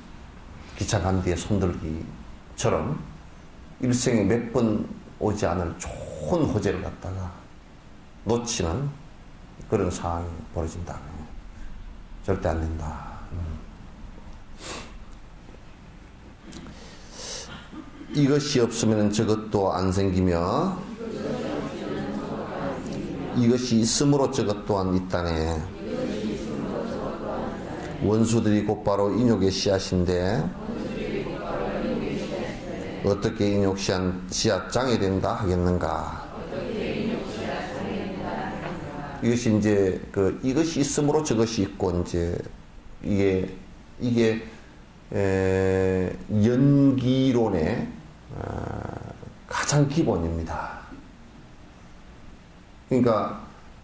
기차 간 뒤에 손들기처럼 일생에 몇 번 오지 않을 좋은 호재를 갖다가 놓치는 그런 상황이 벌어진다. 절대 안 된다. 이것이 없으면 저것도 안 생기며, 이것이 있으므로 저것 또한 있다네. 원수들이 곧바로 인욕의 씨앗인데 어떻게 인욕 씨앗장이 된다 하겠는가? 이것이 이제 이것이 있으므로 저것이 있고, 이제 이게 연기론의 가장 기본입니다. 그러니까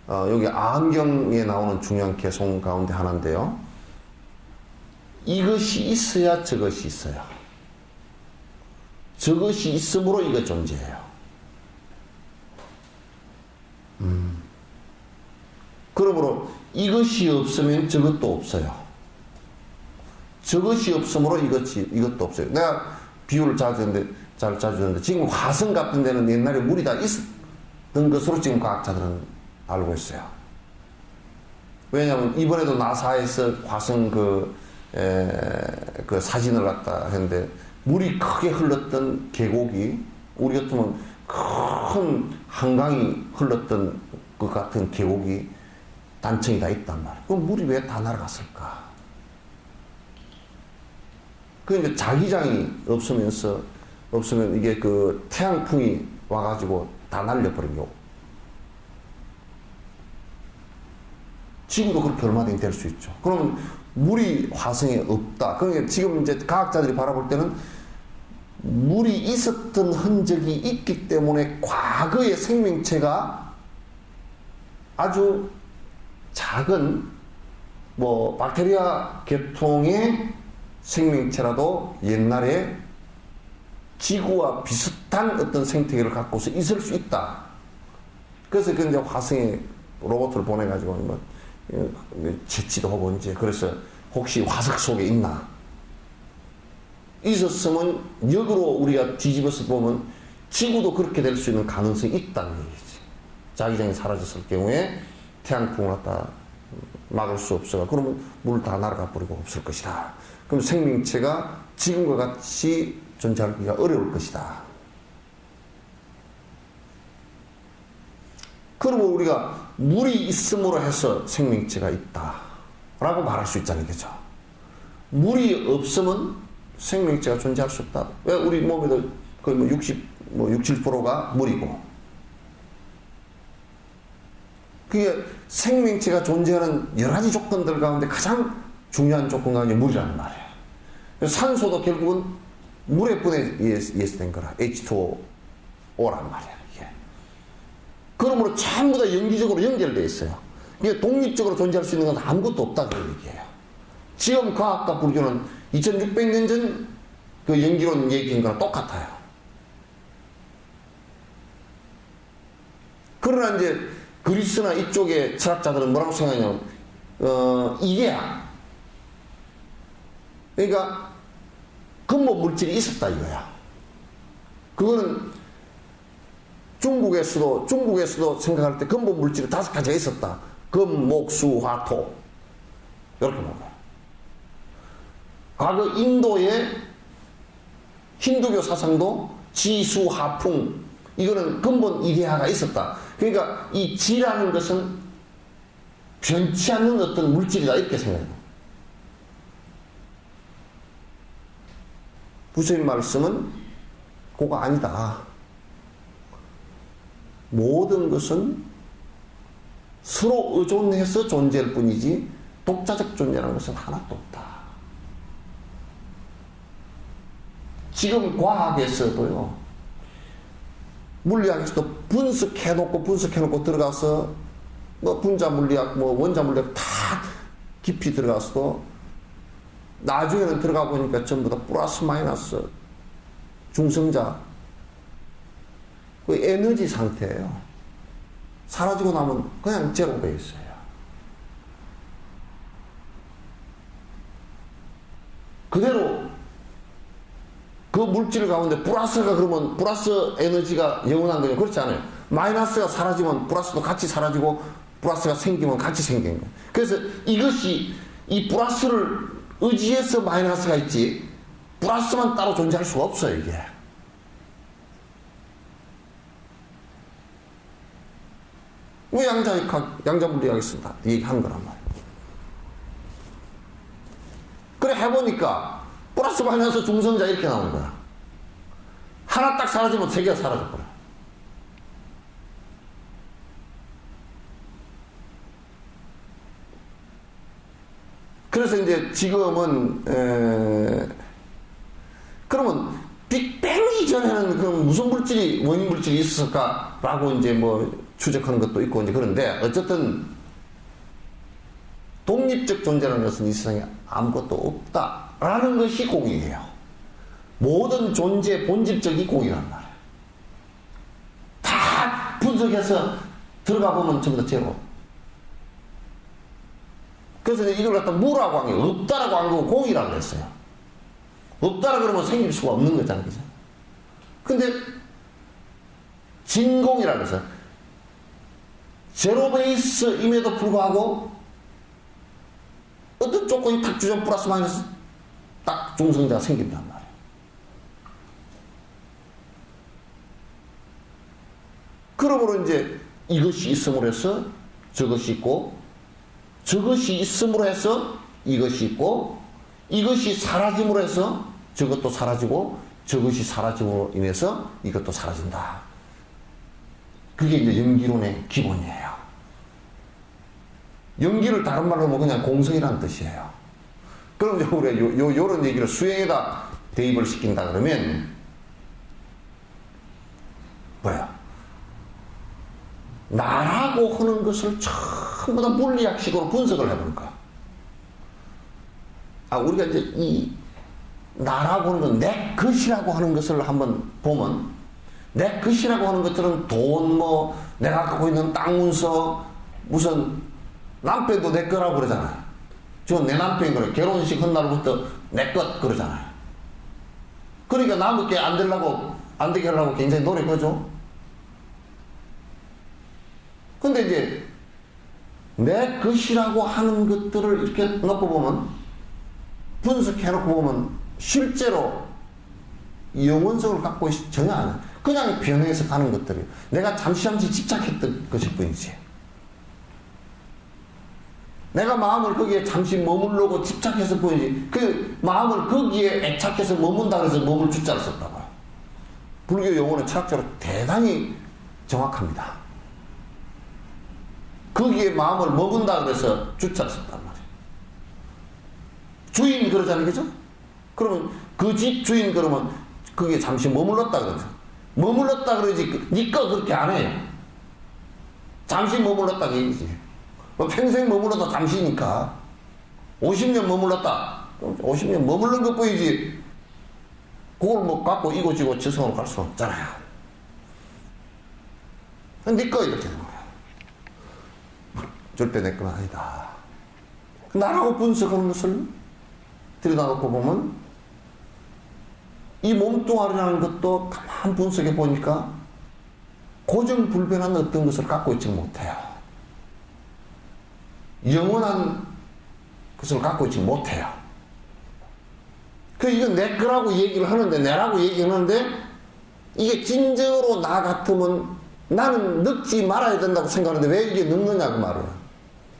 여기 아함경에 나오는 중요한 개송 가운데 하나인데요. 이것이 있어야 저것이 있어요. 저것이 있으므로 이거 존재해요. 그러므로 이것이 없으면 저것도 없어요. 저것이 없으므로 이것도 없어요. 내가 비유를 자주 하는데 지금 화성 같은 데는 옛날에 물이 다 있었던 것으로 지금 과학자들은 알고 있어요. 왜냐하면 이번에도 나사에서 화성 그 사진을 갖다 했는데, 물이 크게 흘렀던 계곡이, 우리 같으면 큰 한강이 흘렀던 것 같은 계곡이 단청이 다 있단 말이에요. 그럼 물이 왜 다 날아갔을까? 그러니까 자기장이 없으면 이게 태양풍이 와가지고 다 날려버린 거. 지구도 그렇게 얼마든지 될 수 있죠. 그러면 물이 화성에 없다. 그러니까 지금 이제 과학자들이 바라볼 때는 물이 있었던 흔적이 있기 때문에 과거의 생명체가 아주 작은 박테리아 계통의 생명체라도 옛날에 지구와 비슷한 어떤 생태계를 갖고서 있을 수 있다. 그래서 이제 화성에 로봇을 보내가지고 채취도 하고, 이제 그래서 혹시 화석 속에 있나? 있었으면 역으로 우리가 뒤집어서 보면 지구도 그렇게 될 수 있는 가능성이 있다는 얘기지. 자기장이 사라졌을 경우에 태양풍을 갖다 막을 수 없어가, 그러면 물 다 날아가 버리고 없을 것이다. 그럼 생명체가 지금과 같이 존재하기가 어려울 것이다. 그러면 우리가 물이 있음으로 해서 생명체가 있다라고 말할 수 있다는 거죠. 물이 없으면 생명체가 존재할 수 없다. 왜? 우리 몸에도 거의 67%가 물이고. 그게 생명체가 존재하는 여러 가지 조건들 가운데 가장 중요한 조건가 물이라는 말이에요. 산소도 결국은 물에 의해서 된 거라. H2O란 말이야, 이게. 그러므로 전부 다 연기적으로 연결되어 있어요. 이게 독립적으로 존재할 수 있는 건 아무것도 없다 그런 얘기예요. 지금 과학과 불교는 2600년 전 그 연기론 얘기한 거랑 똑같아요. 그러나 이제 그리스나 이쪽의 철학자들은 뭐라고 생각하냐면 이데아, 그러니까 근본 물질이 있었다 이거야. 그거는 중국에서도 생각할 때 근본 물질이 5가지가 있었다. 금, 목, 수, 화, 토. 이렇게 먹어요. 과거 인도의 힌두교 사상도 지, 수, 하, 풍, 이거는 근본 이데아가 있었다. 그러니까 이 지라는 것은 변치 않는 어떤 물질이다 이렇게 생각해요. 부처님 말씀은 그거 아니다. 모든 것은 서로 의존해서 존재할 뿐이지 독자적 존재라는 것은 하나도 없다. 지금 과학에서도요, 물리학에서도 분석해놓고 들어가서 뭐 분자 물리학, 뭐 원자 물리학 다 깊이 들어가서도 나중에는 들어가 보니까 전부 다 플러스 마이너스 중성자 그 에너지 상태예요. 사라지고 나면 그냥 제로가 있어요. 그대로 그 물질 가운데 플러스가 그러면 플러스 에너지가 영원한 거냐? 그렇지 않아요. 마이너스가 사라지면 플러스도 같이 사라지고 플러스가 생기면 같이 생기는 거예요. 그래서 이것이 이 플러스를 의지해서 마이너스가 있지 플러스만 따로 존재할 수가 없어요. 이게 왜 양자물리학에서 다 얘기하는 거란 말이에요. 그래 해보니까 플러스 마이너스 중성자 이렇게 나오는 거야. 하나 딱 사라지면 3개가 사라져버려. 그래서 이제 지금은 그러면 빅뱅 이전에는 그럼 무슨 물질이 원인 물질이 있었을까라고 이제 뭐 추적하는 것도 있고 이제 그런데 어쨌든 독립적 존재라는 것은 이 세상에 아무것도 없다라는 것이 공이에요. 모든 존재의 본질적이 공이란 말이에요. 다 분석해서 들어가 보면 전부 다 제로. 그래서 이걸 갖다 무라고 한 게 없다라고 한 거고 공이라고 했어요. 없다라 그러면 생길 수가 없는 거잖아요. 그죠? 근데 진공이라고 해서 제로 베이스임에도 불구하고 어떤 조건이 탁 주전 플러스 마이너스 딱 중성자가 생긴단 말이에요. 그러므로 이제 이것이 있음으로 해서 저것이 있고 저것이 있음으로 해서 이것이 있고 이것이 사라짐으로 해서 저것도 사라지고 저것이 사라짐으로 인해서 이것도 사라진다. 그게 이제 연기론의 기본이에요. 연기를 다른 말로 하면 그냥 공성이라는 뜻이에요. 그럼 이제 우리가 요런 얘기를 수행에다 대입을 시킨다 그러면 뭐야? 나라고 하는 것을 전부 다 물리학식으로 분석을 해보는 거야. 우리가 이제 이 나라고 하는 건 내 것이라고 하는 것을 한번 보면 내 것이라고 하는 것들은 돈, 뭐 내가 갖고 있는 땅 문서, 무슨 남편도 내 거라고 그러잖아요. 저건 내 남편인 거래. 결혼식 한 날부터 내 것 그러잖아요. 그러니까 남에게 안 되게 하려고 굉장히 노력하죠. 근데 이제 내 것이라고 하는 것들을 이렇게 놓고 보면 분석해놓고 보면 실제로 영원성을 갖고 전혀 안 해요. 그냥 변해서 가는 것들이에요. 내가 잠시 집착했던 것일 뿐이지. 내가 마음을 거기에 잠시 머물려고 집착해서 뿐이지 그 마음을 거기에 애착해서 머문다 그래서 머물 주자를 썼다고요. 불교 용어는 철학적으로 대단히 정확합니다. 거기에 마음을 머문다 그래서 주자를 썼단 말이에요. 주인 그러잖아요. 그죠? 그러면 그 집 주인 그러면 거기에 잠시 머물렀다 그러죠. 머물렀다 그러지 니 거 그렇게 안 해요. 잠시 머물렀다 그 얘기지. 뭐 평생 머물러도 잠시니까 50년 머물렀다. 50년 머물른 것 뿐이지 그걸 뭐 갖고 이고지고 지성으로 갈 수는 없잖아요. 네 거 이렇게 되는 거야. 절대 내 건 아니다. 나라고 분석하는 것을 들여다놓고 보면 이 몸뚱아리라는 것도 가만 분석해 보니까 고정불변한 어떤 것을 갖고 있지 못해요. 영원한 것을 갖고 있지 못해요. 이건 내 거라고 얘기를 하는데, 내라고 얘기를 하는데, 이게 진정으로 나 같으면 나는 늙지 말아야 된다고 생각하는데 왜 이게 늙느냐고 말을.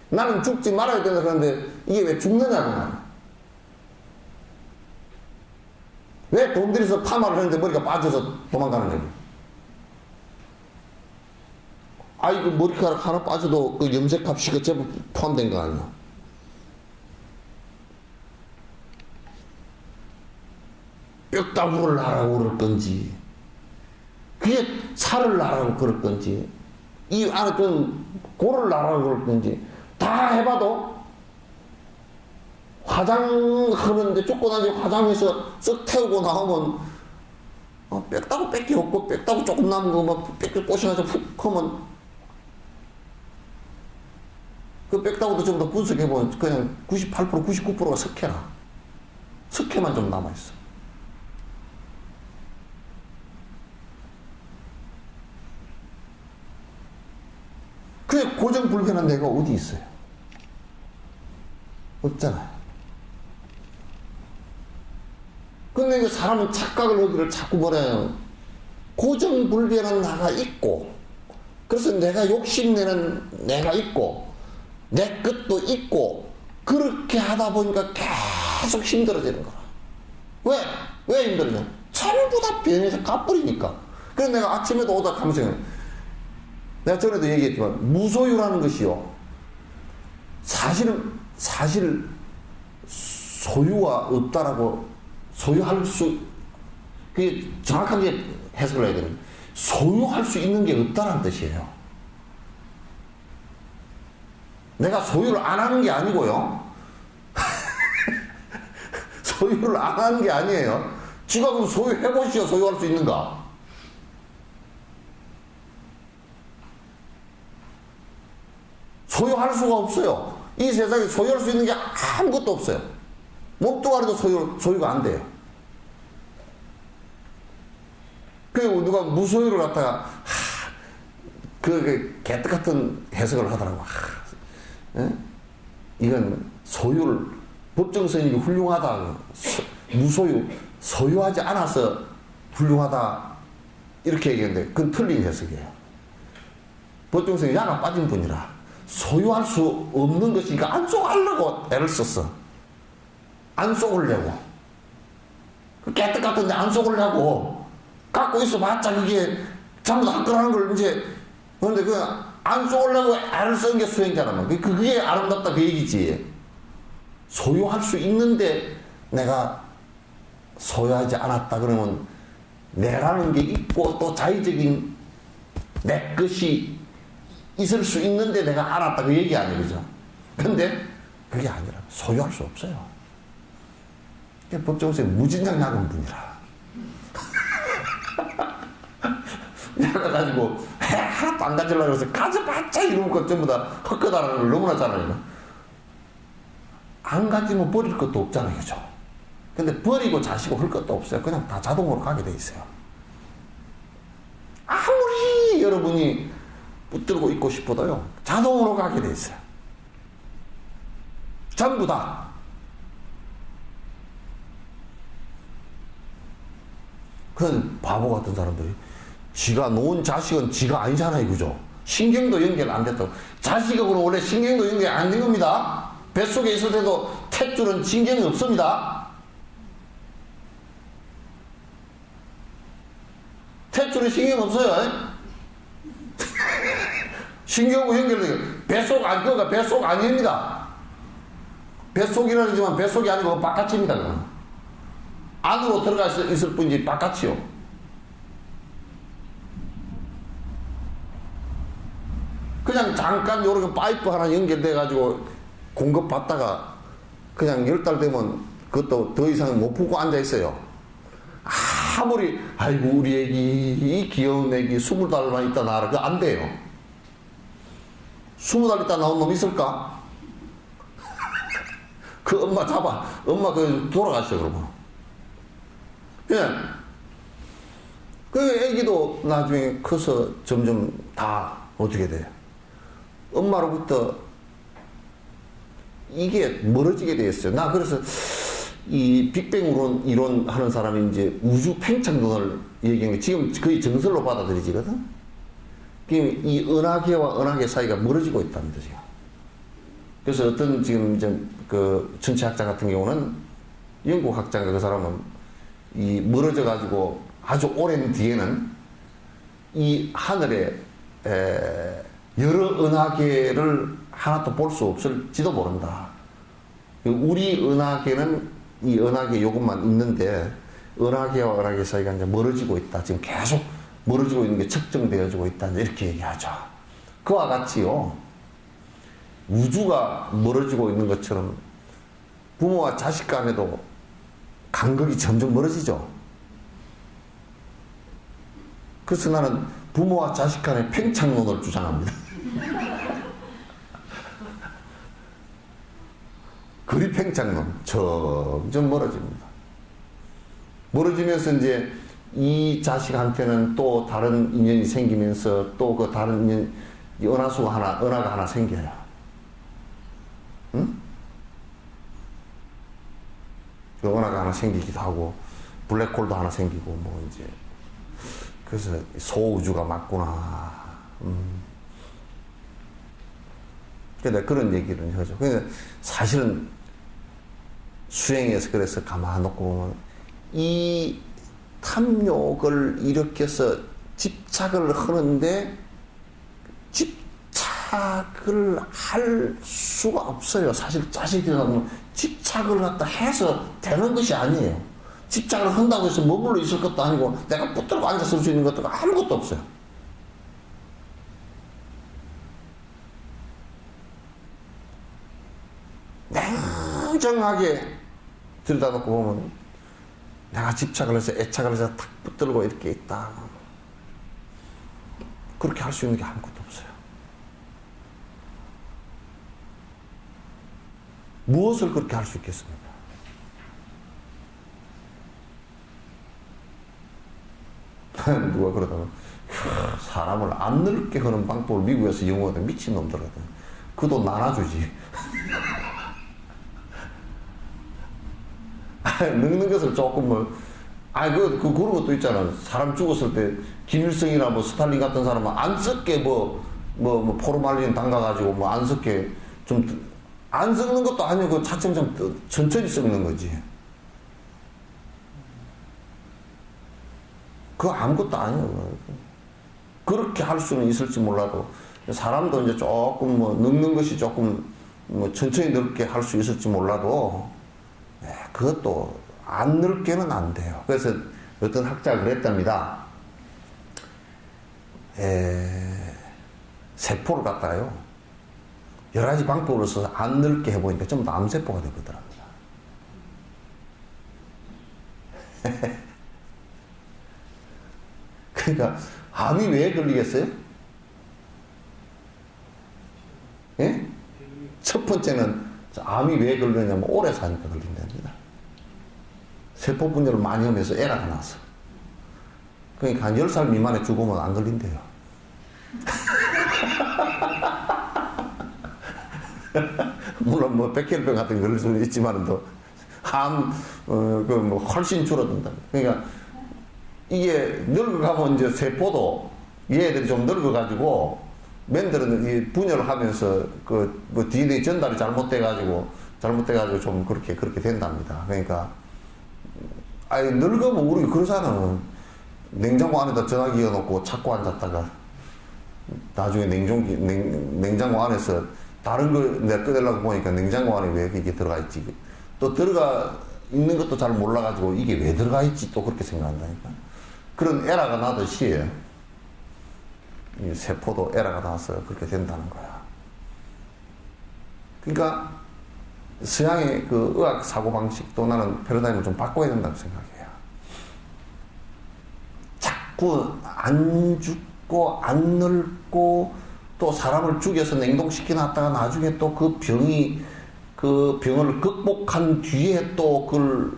나는 죽지 말아야 된다고 하는데 이게 왜 죽느냐고 말을. 왜 돈 들여서 파마를 하는데 머리가 빠져서 도망가는 거지. 이거 머리카락 하나 빠져도 그 염색값이 그 제법 포함된 거 아니야. 뼈다구를 나라고 그럴 건지, 그게 살을 나라고 그럴 건지, 이 안에 든 고를 나라고 그럴 건지, 다 해봐도 화장하는데 쫓고 다니고 화장해서 쓱 태우고 나오면 뺐다고 뺄 게 없고 뺐다고 조금 남은 거 막 뺏겨 뽀셔가지고 푹 하면 그 뺐다고도 좀 더 분석해보면 그냥 98% 99%가 석회라. 석회만 좀 남아있어. 그게 고정불변한 내가 어디 있어요? 없잖아요. 근데 그 사람은 착각을 하기를 자꾸 뭐래요? 고정불변한 나가 있고, 그래서 내가 욕심내는 내가 있고, 내 것도 있고, 그렇게 하다 보니까 계속 힘들어지는 거야. 왜? 왜 힘들어져? 전부 다 변해서 가버리니까. 그래서 내가 아침에도 오다 가면서 내가 전에도 얘기했지만 무소유라는 것이요. 사실 소유가 없다라고 소유할 수, 그게 정확하게 해석을 해야 되는, 소유할 수 있는 게 없다는 뜻이에요. 내가 소유를 안 하는 게 아니고요. 소유를 안 하는 게 아니에요. 지가 그럼 소유해보시오. 소유할 수 있는가? 소유할 수가 없어요. 이 세상에 소유할 수 있는 게 아무것도 없어요. 몸뚱아리도 소유가 안 돼요. 그리고 누가 무소유를 갖다가 그 개떡 같은 해석을 하더라고. 이건 소유를, 법정 스님이 훌륭하다. 무소유, 소유하지 않아서 훌륭하다. 이렇게 얘기했는데 그건 틀린 해석이에요. 법정 스님이 야가 빠진 분이라 소유할 수 없는 것이니까 안 쏘가려고 애를 썼어. 안 쏘으려고. 그 깨끗 같은데 안 쏘으려고 갖고 있어봤자 그게 전부 다 거라는 걸 이제, 그런데 그 안 쏘으려고 애를 쓴 게 수행자라면 그게 아름답다 그 얘기지. 소유할 수 있는데 내가 소유하지 않았다 그러면 내라는 게 있고 또 자의적인 내 것이 있을 수 있는데 내가 알았다 그 얘기 아니에요, 그죠? 근데 그게 아니라 소유할 수 없어요. 법정에서 무진장 약은 분이라. 약가가지고 하나도 안 가지려고 해서 가져봤자 이런 것 전부 다 헛거다라는 걸 너무나 잘 알아요. 안 가지면 버릴 것도 없잖아요, 그죠? 근데 버리고 자시고 할 것도 없어요. 그냥 다 자동으로 가게 돼 있어요. 아무리 여러분이 붙들고 있고 싶어도요, 자동으로 가게 돼 있어요. 전부 다. 그런 바보 같은 사람들이 지가 놓은 자식은 지가 아니잖아요, 그죠? 신경도 연결 안 됐다고. 자식하고는 원래 신경도 연결 안 된 겁니다. 뱃속에 있을 때도 탯줄은 신경이 없습니다. 탯줄은 신경 없어요. 신경하고 연결돼요. 뱃속 그거가 뱃속 아닙니다. 뱃속이라 하지만 뱃속이 아니고 바깥입니다. 그건. 안으로 들어가 있을 뿐이지 바깥이요. 그냥 잠깐 요렇게 파이프 하나 연결돼가지고 공급받다가 그냥 10달 되면 그것도 더 이상 못 풀고 앉아있어요. 아무리, 아이고, 우리 애기, 이 귀여운 애기 20달만 있다 나와라. 그거 안 돼요. 20달 있다 나온 놈 있을까? 그 엄마 잡아. 엄마 그 돌아가시죠, 그러면. 예. 그 애기도 나중에 커서 점점 다 어떻게 돼요? 엄마로부터 이게 멀어지게 되었어요. 나 그래서 이 빅뱅 이론 하는 사람이 이제 우주 팽창론을 얘기하는 게 지금 거의 정설로 받아들이지거든? 이 은하계와 은하계 사이가 멀어지고 있답니다, 지금. 그래서 어떤 지금 그 천체학자 같은 경우는 영국 학자가 그 사람은 이 멀어져 가지고 아주 오랜 뒤에는 이 하늘에 여러 은하계를 하나도 볼 수 없을지도 모른다. 우리 은하계는 이 은하계 요것만 있는데 은하계와 은하계 사이가 이제 멀어지고 있다. 지금 계속 멀어지고 있는 게 측정되어지고 있다. 이렇게 얘기하죠. 그와 같이요. 우주가 멀어지고 있는 것처럼 부모와 자식 간에도 간극이 점점 멀어지죠. 그래서 나는 부모와 자식 간의 팽창론을 주장합니다. 그리 팽창론. 점점 멀어집니다. 멀어지면서 이제 이 자식한테는 또 다른 인연이 생기면서 또 그 다른 인연, 은하가 하나 생겨요. 응? 그 은하가 하나 생기기도 하고, 블랙홀도 하나 생기고, 뭐 이제. 그래서 소우주가 맞구나. 근데 그런 얘기를 하죠. 근데 사실은 수행에서 그래서 가만 놓고 보면 이 탐욕을 일으켜서 집착을 하는데 집착을 할 수가 없어요. 사실 자식이라면 집착을 갖다 해서 되는 것이 아니에요. 집착을 한다고 해서 머물러 있을 것도 아니고 내가 붙들고 앉아서 수 있는 것도 아무것도 없어요. 냉정하게 들여다놓고 보면 내가 집착을 해서 애착을 해서 탁 붙들고 이렇게 있다. 그렇게 할 수 있는 게 아무것도 없어요. 무엇을 그렇게 할 수 있겠습니까? 누가 그러다가 사람을 안 늙게 하는 방법을 미국에서 연구하다 미친놈들거든. 그 돈 나눠주지. 늙는 것을 조금 그런 것도 있잖아. 사람 죽었을 때 김일성이나 뭐 스탈린 같은 사람은 안 썩게 포르말린 담가가지고 뭐 안 썩게 좀 안 썩는 것도 아니고 차츰 천천히 썩는 거지. 그거 아무것도 아니에요. 그렇게 할 수는 있을지 몰라도 사람도 이제 조금 늙는 것이 조금 천천히 늙게 할 수 있을지 몰라도 그것도 안 늙게는 안 돼요. 그래서 어떤 학자가 그랬답니다. 세포를 갖다가요 여러 가지 방법으로 써서 안 늙게 해보니까 전부 다 암세포가 되거든요. 그러니까 암이 왜 걸리겠어요? 예? 첫 번째는 암이 왜 걸리냐면 오래 사니까 걸린답니다. 세포 분열을 많이 하면서 에러가 나서. 그러니까 한 10살 미만에 죽으면 안 걸린대요. 물론 뭐 백혈병 같은 거 걸릴 수는 있지만 또 훨씬 줄어든다. 그러니까 이게 늙어가면 이제 세포도 얘들이 좀 늙어가지고 맨들은 이 분열을 하면서 DNA 전달이 잘못돼가지고 좀 그렇게 된답니다. 그러니까 늙으면 우리 그러잖아. 냉장고 안에다 전화기 넣어놓고 찾고 앉았다가 나중에 냉장고 안에서 다른 걸 내가 꺼내려고 보니까 냉장고 안에 왜 이게 들어가 있지? 또 들어가 있는 것도 잘 몰라가지고 이게 왜 들어가 있지? 또 그렇게 생각한다니까. 그런 에러가 나듯이 이 세포도 에러가 나서 그렇게 된다는 거야. 그러니까 서양의 그 의학 사고방식도 나는 패러다임을 좀 바꿔야 된다고 생각해요. 자꾸 안 죽고 안 늙고 또 사람을 죽여서 냉동시켜 놨다가 나중에 또 그 병을 극복한 뒤에 또 그걸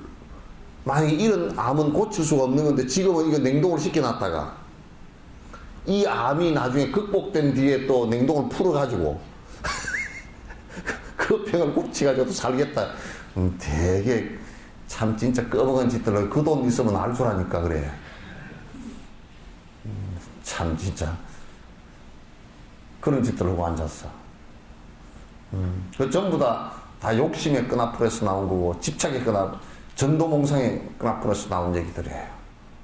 만약에 이런 암은 고칠 수가 없는 건데 지금은 이거 냉동을 시켜 놨다가 이 암이 나중에 극복된 뒤에 또 냉동을 풀어가지고 그 병을 고치가지고 또 살겠다. 되게 참 진짜 꺼먹은 짓들을 그 돈 있으면 알 줄 아니까 그래. 참 진짜 그런 짓들 하고 앉았어. 그 전부 다 욕심의 끈앞으로서 나온 거고 집착의 끈앞, 전도몽상의 끈앞으로서 나온 얘기들이에요.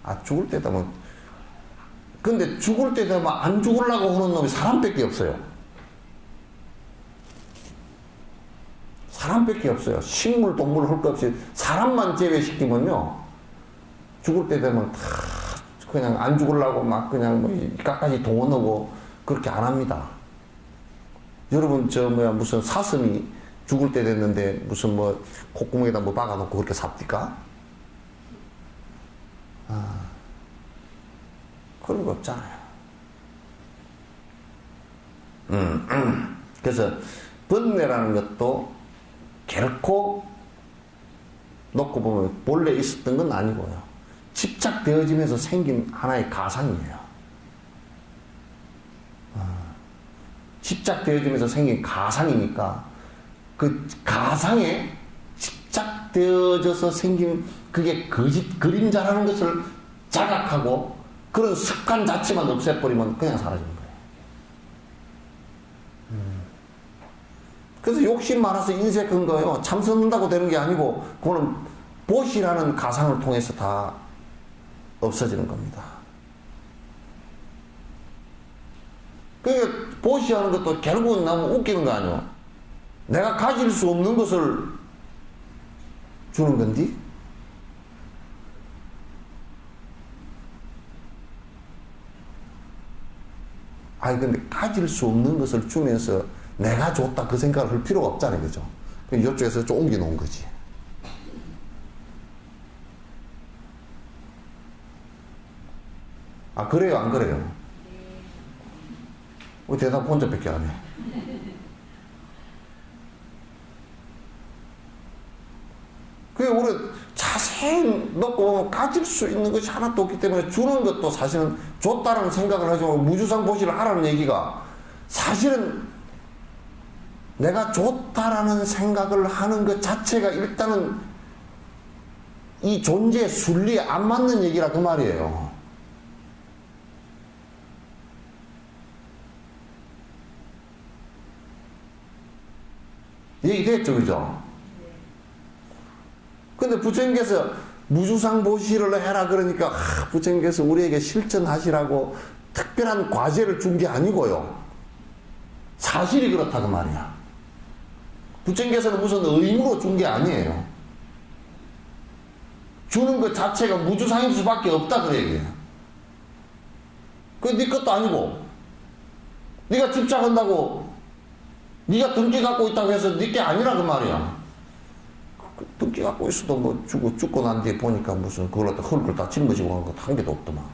아 죽을 때 되면 근데 죽을 때 되면 안 죽으려고 하는 놈이 사람밖에 없어요. 사람밖에 없어요. 식물, 동물 할 것 없이 사람만 제외시키면요 죽을 때 되면 다 그냥 안 죽으려고 막 그냥 뭐 이까까지 동원하고 그렇게 안 합니다. 여러분 무슨 사슴이 죽을 때 됐는데 무슨 뭐 콧구멍에다 뭐 박아놓고 그렇게 삽니까? 그런 거 없잖아요. 그래서 번뇌라는 것도 결코 놓고 보면 본래 있었던 건 아니고요. 집착되어지면서 생긴 하나의 가상이에요. 집착되어지면서 생긴 가상이니까 그 가상에 집착되어져서 생긴 그게 거짓 그림자라는 것을 자각하고 그런 습관 자체만 없애버리면 그냥 사라지는 거예요. 그래서 욕심 많아서 인색한 거예요. 참 썩는다고 되는 게 아니고 그거는 보시라는 가상을 통해서 다 없어지는 겁니다. 그러니까 보시하는 것도 결국은 너무 웃기는 거 아니에요. 내가 가질 수 없는 것을 주는 건디? 아니 근데 가질 수 없는 것을 주면서 내가 줬다 그 생각을 할 필요가 없잖아요. 그죠? 그럼 이쪽에서 좀 옮겨 놓은 거지. 아 그래요 안 그래요? 왜 대답 혼자밖에 안 해? 그게 우리 자세히 놓고 보면 가질 수 있는 것이 하나도 없기 때문에 주는 것도 사실은 줬다는 생각을 하지만 무주상 보시를 하라는 얘기가 사실은 내가 줬다라는 생각을 하는 것 자체가 일단은 이 존재의 순리에 안 맞는 얘기라 그 말이에요. 얘기됐죠, 그죠? 근데 부처님께서 무주상보시를 해라 그러니까 부처님께서 우리에게 실천하시라고 특별한 과제를 준 게 아니고요. 사실이 그렇다 그 말이야. 부처님께서는 무슨 의무로 준 게 아니에요. 주는 것 자체가 무주상일 수밖에 없다 그 얘기예요. 그게 네 것도 아니고 네가 집착한다고 네가 등기 갖고 있다고 해서 네 게 아니라 그 말이야. 등기 갖고 있어도 뭐 죽고 난 뒤에 보니까 무슨 그걸 갖다 흙을 다 짊어지고 가는 것 한 개도 없더만.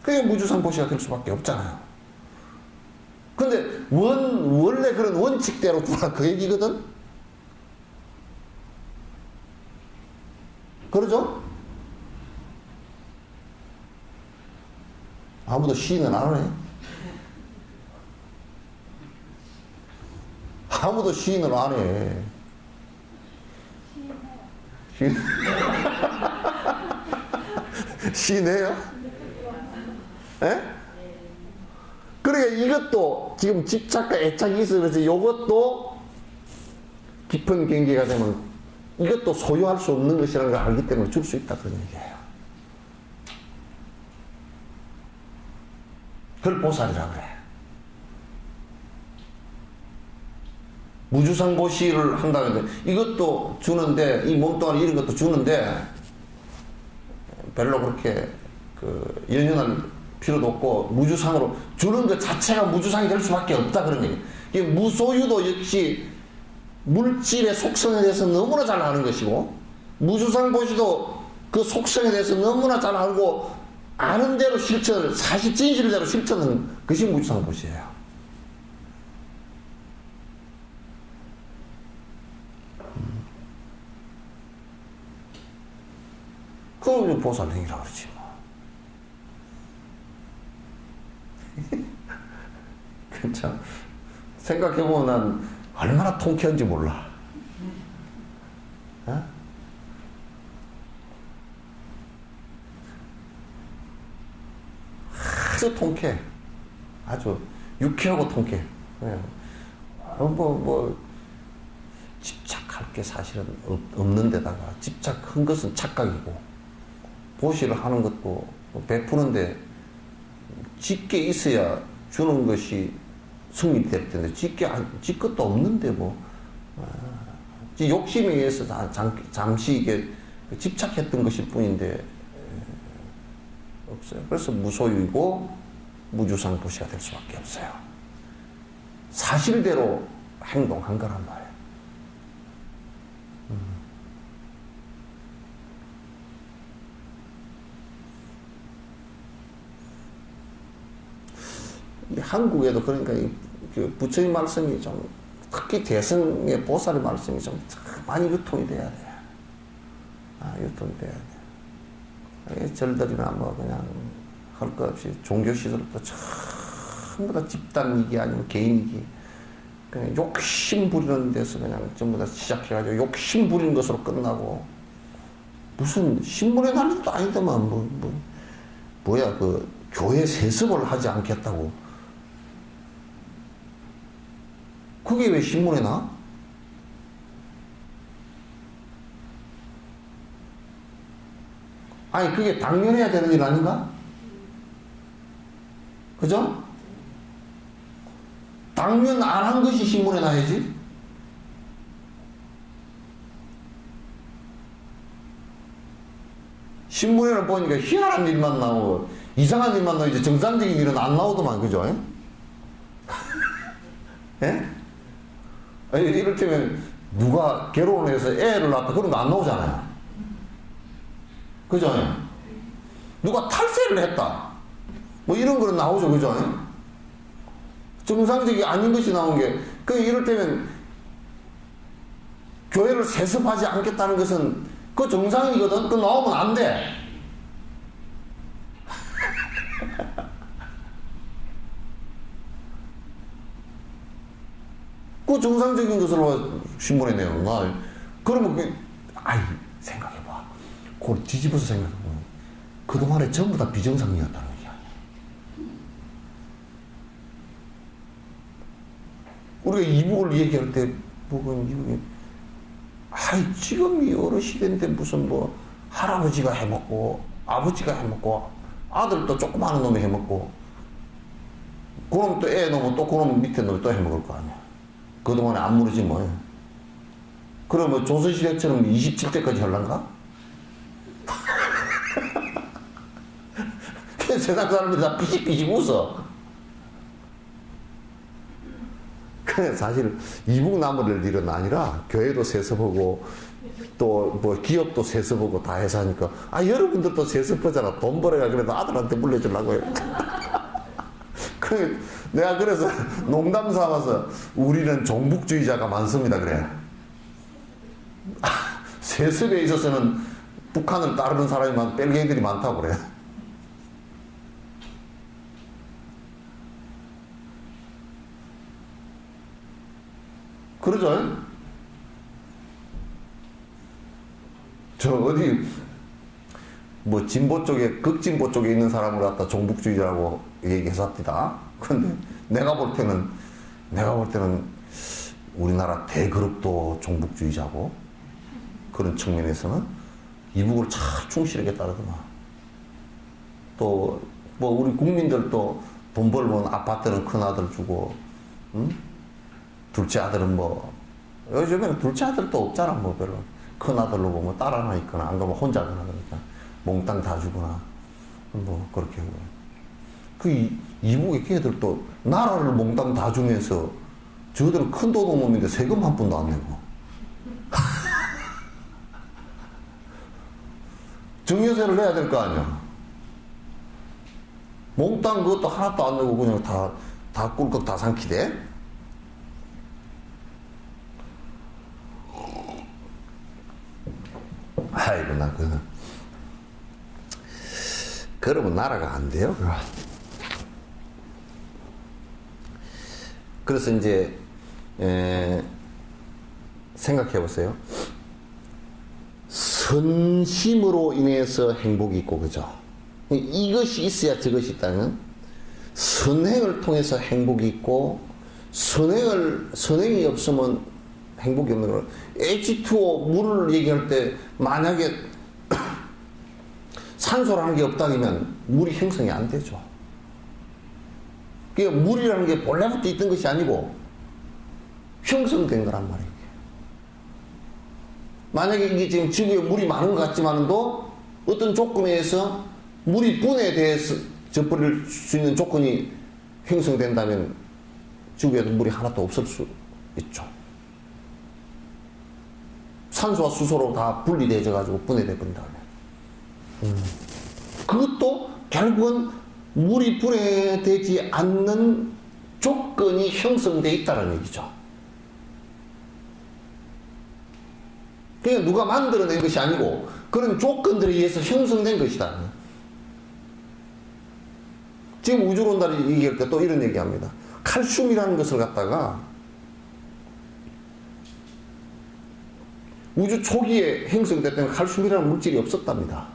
그게 무주상보시가 될 수밖에 없잖아요. 근데 원래 그런 원칙대로 주라 그 얘기거든? 그러죠? 아무도 시인은 안 하네. 아무도 시인을 안 해. 시인해요? 예? 그러니까 이것도 지금 집착과 애착이 있어서 이것도 깊은 경계가 되면 이것도 소유할 수 없는 것이라는 걸 알기 때문에 줄 수 있다 그런 얘기예요. 그걸 보살이라고 그래. 무주상보시를 한다는데 이것도 주는데 이 몸뚱아리 이런 것도 주는데 별로 그렇게 그 연연할 필요도 없고 무주상으로 주는 것 자체가 무주상이 될 수밖에 없다 그런 얘기. 이게 무소유도 역시 물질의 속성에 대해서 너무나 잘 아는 것이고 무주상 보시도 그 속성에 대해서 너무나 잘 알고 아는 대로 실천을 사실 진실대로 실천하는 것이 무주상 보시예요. 그걸 보살행위라고 그러지 뭐. 그렇죠. 생각해보면 난 얼마나 통쾌한지 몰라. 어? 아주 통쾌해. 아주 유쾌하고 통쾌해. 집착할 게 사실은 없는 데다가 집착한 것은 착각이고 보시를 하는 것도 베푸는데 짓게 있어야 주는 것이 승리될 텐데 짓 것도 없는데 뭐 욕심에 의해서 잠시 이게 집착했던 것일 뿐인데 없어요. 그래서 무소유이고 무주상보시가 될 수밖에 없어요. 사실대로 행동한 거란 말이에요. 한국에도 그러니까 그 부처님 말씀이 좀 특히 대승의 보살의 말씀이 좀 많이 유통이 돼야 돼. 유통이 돼야 돼. 절들이나 뭐 그냥 할 것 없이 종교 시설도 전부 다 집단이기 아니면 개인이기 그냥 욕심 부리는 데서 그냥 전부 다 시작해가지고 욕심 부리는 것으로 끝나고 무슨 신문에 날 일도 아니더만 뭐야 그 교회 세습을 하지 않겠다고 그게 왜 신문에 나? 아니 그게 당연해야 되는 일 아닌가? 그죠? 당연 안 한 것이 신문에 나야지. 신문에는 보니까 희한한 일만 나오고 이상한 일만 나오지 정상적인 일은 안 나오더만 그죠? 예? 아니, 이를테면 누가 결혼을 해서 애를 낳고 그런 거 안 나오잖아요. 그죠? 누가 탈세를 했다. 뭐 이런 거는 나오죠. 그죠? 정상적이 아닌 것이 나온 게, 이를테면 교회를 세습하지 않겠다는 것은 그 정상이거든. 그 나오면 안 돼. 그 정상적인 것으로 신문에 내요. 그러면 생각해봐. 그걸 뒤집어서 생각해보면 그동안에 전부 다 비정상이었다는 얘기야. 우리가 이북을 얘기할 때 보면 이북이 지금이 어느 시대인데 무슨 뭐 할아버지가 해먹고 아버지가 해먹고 아들도 조그마한 놈이 해먹고 그럼 또 애 놈은 또 그놈 밑에 놈이 또 해먹을 거 아니야. 그동안에 안 모르지 뭐. 그러면 조선시대처럼 27대까지 할란가? 세상 사람들이 다 삐직삐직 웃어. 그래, 사실 이북나무를 일은 아니라 교회도 세습하고 또 뭐 기업도 세습하고 다 해서 하니까 여러분들도 세습하잖아. 돈 벌어야 그래도 아들한테 물려주려고 해. 내가 그래서 농담 삼아서 우리는 종북주의자가 많습니다 그래. 세습에 있어서는 북한을 따르는 사람이 뺄갱이들이 많다고 그래. 그러죠? 저 어디 뭐 진보 쪽에 극진보 쪽에 있는 사람을 갖다 종북주의자라고 얘기했었디다. 근데 내가 볼 때는 우리나라 대그룹도 종북주의자고 그런 측면에서는 이북을 참 충실하게 따르더만. 또 뭐 우리 국민들도 돈 벌면 아파트는 큰 아들 주고, 응? 둘째 아들은 뭐 요즘에는 둘째 아들도 없잖아. 뭐 별로 큰 아들로 보면 딸 하나 있거나 안 그러면 혼자 하나 그러니까 몽땅 다 주거나 뭐 그렇게 한 거예요. 그 이북의 걔들도 나라를 몽땅 다 주면서 저들은 큰 도둑놈인데 세금 한 푼도 안 내고 증여세를 내야 될 거 아니야. 몽땅 그것도 하나도 안 내고 그냥 다 꿀꺽 다 삼키대. 아이고 나 그러면 나라가 안 돼요. 그래서 이제 생각해 보세요. 선심으로 인해서 행복이 있고, 그죠? 이것이 있어야 저것이 있다는, 선행을 통해서 행복이 있고, 선행이 없으면 행복이 없는 거예요. H2O 물을 얘기할 때 만약에 산소라는 게 없다면 물이 형성이 안 되죠. 그러니까 물이라는 게 본래부터 있던 것이 아니고 형성된 거란 말이에요. 만약에 이게 지금 지구에 물이 많은 것 같지만도 어떤 조건에 의해서 물이 분해돼서 져버릴 수 있는 조건이 형성된다면 지구에도 물이 하나도 없을 수 있죠. 산소와 수소로 다 분리되어 가지고 분해돼 버린 다음에 그것도 결국은 물이 분해되지 않는 조건이 형성되어 있다는 얘기죠. 그러니까 누가 만들어낸 것이 아니고 그런 조건들에 의해서 형성된 것이다. 지금 우주론자들이 얘기할 때 또 이런 얘기합니다. 칼슘이라는 것을 갖다가 우주 초기에 형성됐던 칼슘이라는 물질이 없었답니다.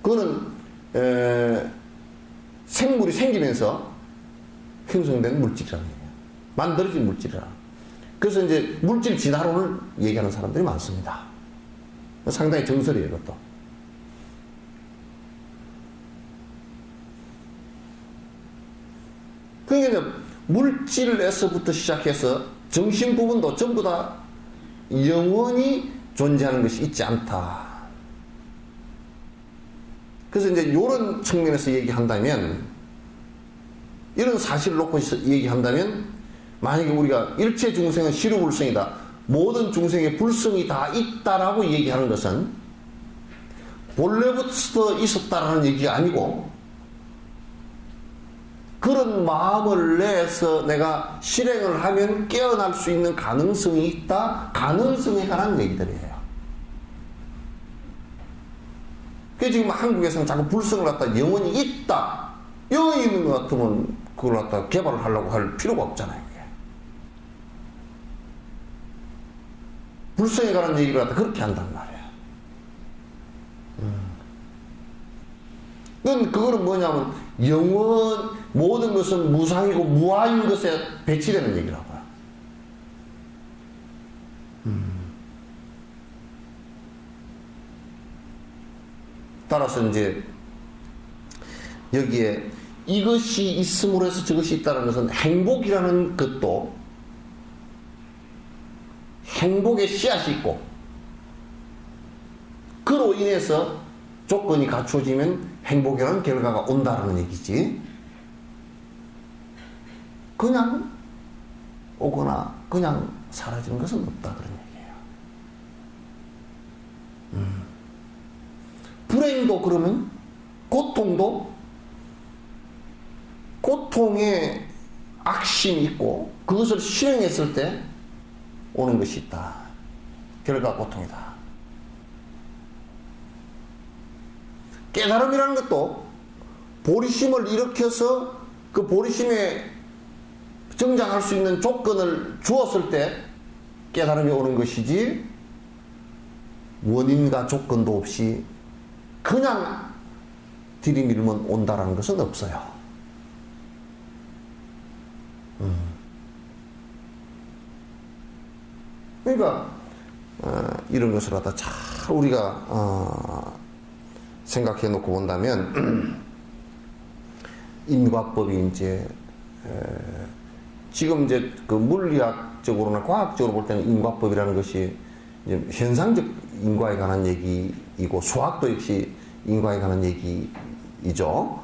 그거는 생물이 생기면서 형성된 물질이라는 얘기예요. 만들어진 물질이라. 그래서 이제 물질 진화론을 얘기하는 사람들이 많습니다. 상당히 정설이에요, 이것도. 그러니까 물질에서부터 시작해서 정신 부분도 전부 다 영원히 존재하는 것이 있지 않다. 그래서 이제 이런 측면에서 얘기한다면, 이런 사실을 놓고 얘기한다면, 만약에 우리가 일체 중생은 시류불성이다, 모든 중생의 불성이 다 있다라고 얘기하는 것은 본래부터 있었다라는 얘기가 아니고, 그런 마음을 내서 내가 실행을 하면 깨어날 수 있는 가능성이 있다, 가능성에 관한 얘기들이에요. 그래서 지금 한국에서는 자꾸 불성을 갖다 영원히 있다, 영원히 있는 것 같으면 그걸 갖다 개발을 하려고 할 필요가 없잖아요. 불성에 관한 얘기를 갖다 그렇게 한단 말이에요. 그거는 뭐냐면 모든 것은 무상이고 무아인 것에 배치되는 얘기라고요. 따라서 이제 여기에 이것이 있음으로 해서 저것이 있다는 것은 행복이라는 것도 행복의 씨앗이 있고, 그로 인해서 조건이 갖추어지면 행복이라는 결과가 온다는 얘기지, 그냥 오거나 그냥 사라지는 것은 없다, 그런 얘기예요. 불행도 그러면 고통도 고통에 악심이 있고 그것을 실행했을 때 오는 것이 있다. 결과 고통이다. 깨달음이라는 것도 보리심을 일으켜서 그 보리심에 정장할 수 있는 조건을 주었을 때 깨달음이 오는 것이지, 원인과 조건도 없이 그냥 들이밀면 온다라는 것은 없어요. 그러니까 이런 것을 갖다 잘 우리가 생각해 놓고 본다면 인과법이 이제 지금 이제 그 물리학적으로나 과학적으로 볼 때는 인과법이라는 것이 이제 현상적 인과에 관한 얘기이고 수학도 역시 인과에 관한 얘기이죠.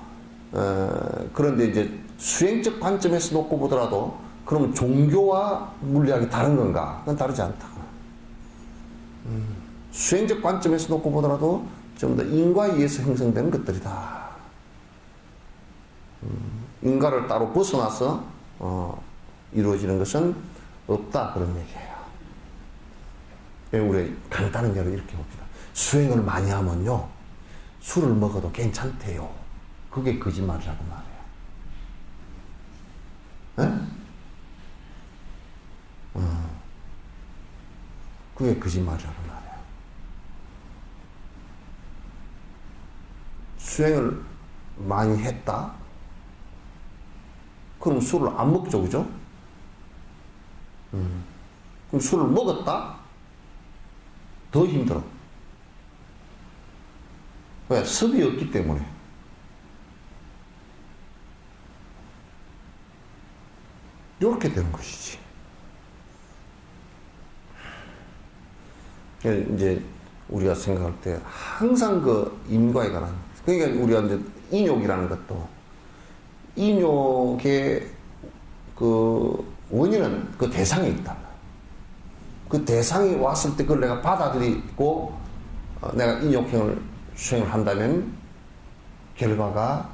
그런데 이제 수행적 관점에서 놓고 보더라도 그럼 종교와 물리학이 다른 건가? 그건 다르지 않다. 수행적 관점에서 놓고 보더라도 좀 더 인과에 의해서 형성되는 것들이다. 인과를 따로 벗어나서 이루어지는 것은 없다, 그런 얘기예요. 우리 간단한 예로 이렇게 봅시다. 수행을 많이 하면요 술을 먹어도 괜찮대요. 그게 거짓말이라고 말해요. 에? 그게 거짓말이라고 말해요. 수행을 많이 했다? 그럼 술을 안 먹죠, 그죠? 그럼 술을 먹었다? 더 힘들어. 왜? 습이 없기 때문에. 이렇게 되는 것이지. 이제 우리가 생각할 때 항상 그 인과에 관한, 그러니까 우리가 이제 인욕이라는 것도 인욕의 그 원인은 그 대상에 있다. 그 대상이 왔을 때 그걸 내가 받아들이고 내가 인욕행을 수행을 한다면 결과가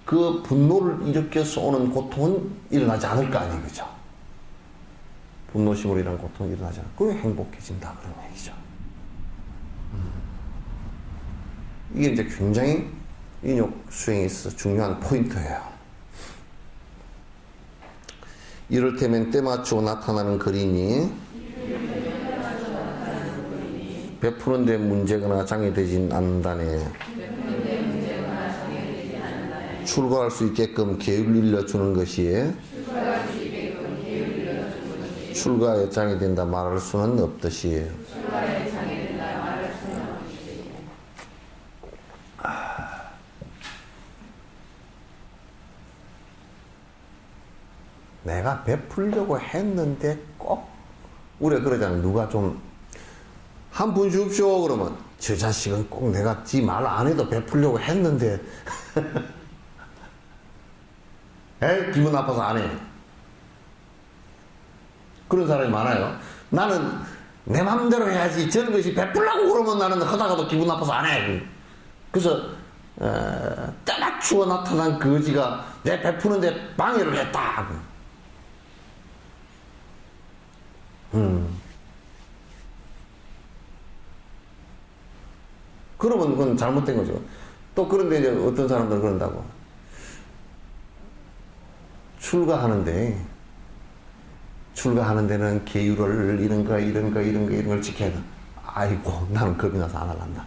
그 분노를 일으켜서 오는 고통은 일어나지 않을 거 아니에요, 그죠? 분노심으로 인한 고통은 일어나지 않고 그게 행복해진다, 그런 얘기죠. 이게 이제 굉장히 인욕 수행에 있어서 중요한 포인트예요. 이를테면 때맞추고 나타나는 거리니 베푸는 데 문제거나 장애되진 않는다네. 출가할 수 있게끔 계율을 일러주는 것이 출가에 장애된다 말할 수는 없듯이. 내가 베풀려고 했는데 꼭 우리가 그러잖아요. 누가 좀 한 푼 줍쇼 그러면 저 자식은 꼭 내가 지 말 안 해도 베풀려고 했는데 에이 기분 나빠서 안 해. 그런 사람이 많아요. 나는 내 맘대로 해야지 저런 것이 베풀려고 그러면 나는 하다가도 기분 나빠서 안 해. 그래서 때맞추어 나타난 거지가 내 베푸는데 방해를 했다. 그러면 그건 잘못된 거죠. 또 그런데 이제 어떤 사람들은 그런다고. 출가하는 데는 계율을 이런 걸 지켜야 돼. 아이고, 나는 겁이 나서 안 할란다.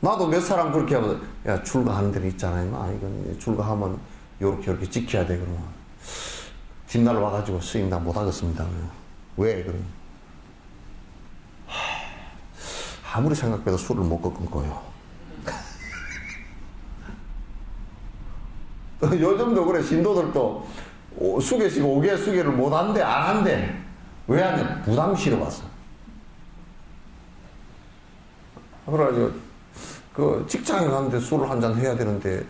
나도 몇 사람 그렇게 하면, 야, 출가하는 데는 있잖아요. 아, 이건 출가하면 요렇게 지켜야 돼. 그러면. 뒷날 와가지고 스님 나 못하겠습니다. 왜? 그러면. 아무리 생각해도 술을 못 꺾은 거예요. 요즘도 그래. 신도들도 수계시고 5개 수계를 못 한대, 안 한대. 왜 하냐? 부담 싫어봤어. 그래가지고 그 직장에 갔는데 술을 한잔 해야 되는데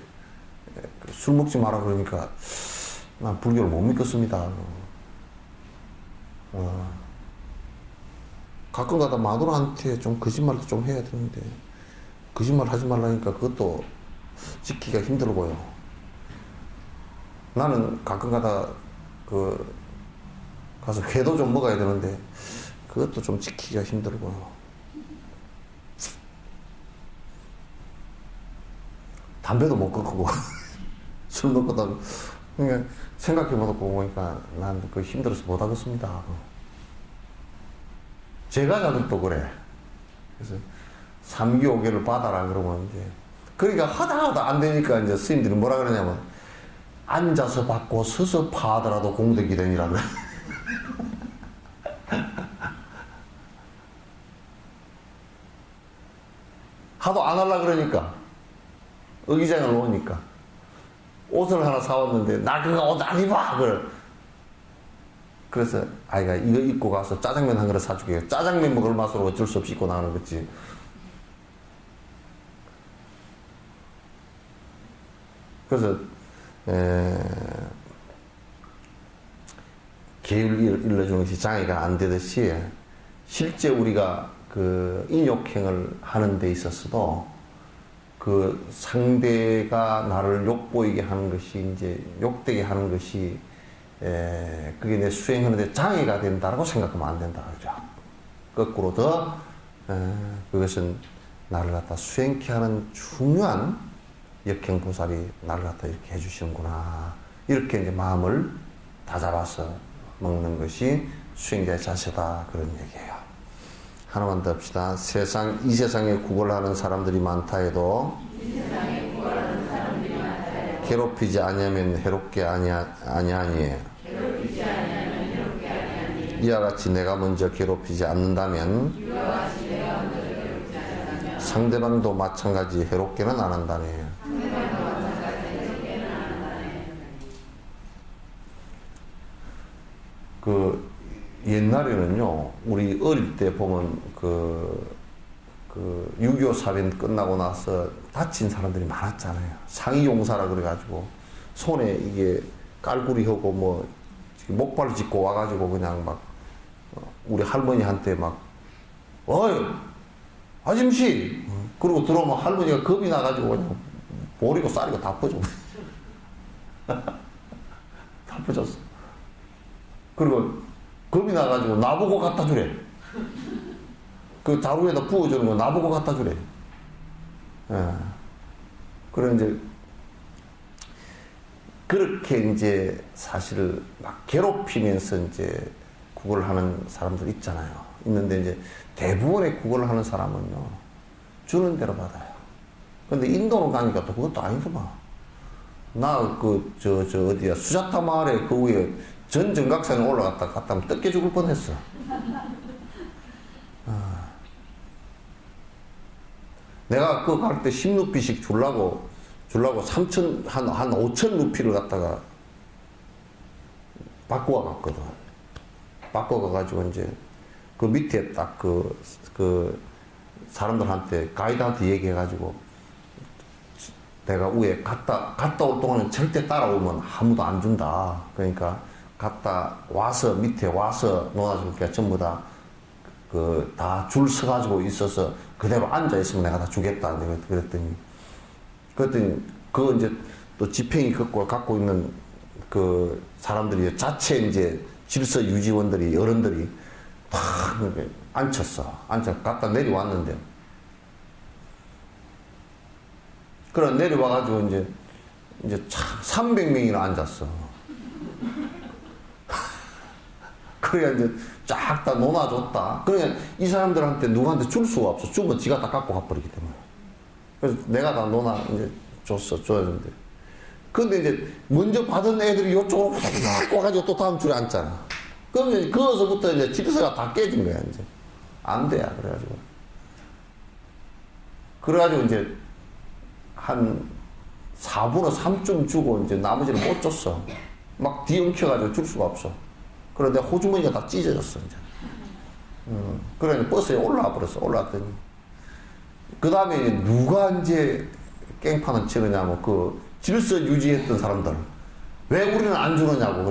술 먹지 마라 그러니까 난 불교를 못 믿겠습니다. 가끔 가다 마누라한테 좀 거짓말도 좀 해야 되는데 거짓말 하지 말라니까 그것도 지키기가 힘들어 보여. 나는 가끔 가다 가서 회도 좀 먹어야 되는데 그것도 좀 지키기가 힘들어 보여. 담배도 못 끊고 술 먹고도 그러니까 생각해보고 보니까 난 그 힘들어서 못 하겠습니다. 제가자들도 그래. 그래서 3기 5개를 받아라 그러면 이제 그러니까 하다 안 되니까 이제 스님들이 뭐라 그러냐면 앉아서 받고 서서 파하더라도 공덕이 되니라 그래. 하도 안 하려 그러니까 의기장을 놓으니까 옷을 하나 사왔는데 나 그거 옷 안 입어 그래. 그래서 아이가 이거 입고 가서 짜장면 한 그릇 사주게. 짜장면 먹을 맛으로 어쩔 수 없이 입고 나가는 거지. 그래서 계율 일러주는 것이 장애가 안 되듯이 실제 우리가 그 인욕행을 하는 데 있어서도 그 상대가 나를 욕보이게 하는 것이 이제 욕되게 하는 것이 그게 내 수행하는데 장애가 된다라고 생각하면 안 된다 그죠. 거꾸로 더 그것은 나를 갖다 수행케 하는 중요한 역행보살이 나를 갖다 이렇게 해주시는구나 이렇게 이제 마음을 다잡아서 먹는 것이 수행자의 자세다 그런 얘기예요. 하나만 더 합시다. 이 세상에 구걸하는 사람들이 많다 해도 괴롭히지 아니하면 해롭게 아니하니 이와 같이 내가 먼저 괴롭히지 않는다면 상대방도 마찬가지 해롭게는 안 한다네. 그 옛날에는요 우리 어릴 때 보면 그 6.25 살인 끝나고 나서 다친 사람들이 많았잖아요. 상이용사라 그래가지고 손에 이게 깔구리 하고 뭐 목발 짚고 와가지고 그냥 막 우리 할머니한테 막 어이 아줌씨 그러고 들어오면 할머니가 겁이 나가지고 그냥 보리고 쌀이고 다 퍼줘. 다 퍼졌어. 그리고 겁이 나가지고 나보고 갖다 주래. 그 자루에다 부어주는 거 나보고 갖다 주래. 예. 그래 이제 그렇게 이제 사실을 막 괴롭히면서 이제 구걸을 하는 사람들 있잖아요. 있는데 이제 대부분의 구걸을 하는 사람은요 주는 대로 받아요. 근데 인도로 가니까 또 그것도 아니더만. 나 어디야 수자타 마을에 그 위에 전 정각산에 갔다 하면 뜯겨 죽을 뻔했어. 내가 그거 갈 때 10루피씩 주려고 3천, 한 5천 루피를 갖다가 바꾸어 갔거든. 바꿔 가가지고 이제 그 밑에 딱 그 사람들한테, 가이드한테 얘기해가지고 내가 위에 갔다 올 동안은 절대 따라오면 아무도 안 준다. 그러니까 갔다 와서 밑에 와서 놓아줄게. 전부 다 다 줄 서가지고 있어서 그대로 앉아있으면 내가 다 주겠다. 그랬더니 그거 이제 또 지팽이 갖고 있는 그 사람들이 자체 이제 질서 유지원들이, 어른들이 탁 앉혔어. 갖다 내려왔는데. 그래, 내려와가지고 이제 300명이나 앉았어. 그래야 이제 쫙 다 논아줬다. 그러니까 이 사람들한테 누구한테 줄 수가 없어. 주면 지가 다 갖고 가버리기 때문에. 그래서 내가 다 이제 줘야 되는데. 근데 이제 먼저 받은 애들이 요쪽으로 갖고 와가지고 또 다음 줄에 앉잖아. 그럼 이제 거기서부터 이제 질서가 다 깨진 거야, 이제. 안 돼야, 그래가지고 이제 한 4분의 3쯤 주고 이제 나머지를 못 줬어. 막 뒤엉켜가지고 줄 수가 없어. 그런데 호주머니가 다 찢어졌어, 이제. 그래, 버스에 올라와 버렸어. 올라왔더니. 그 다음에 누가 이제 깽판을 치느냐고, 그 질서 유지했던 사람들. 왜 우리는 안 주느냐고,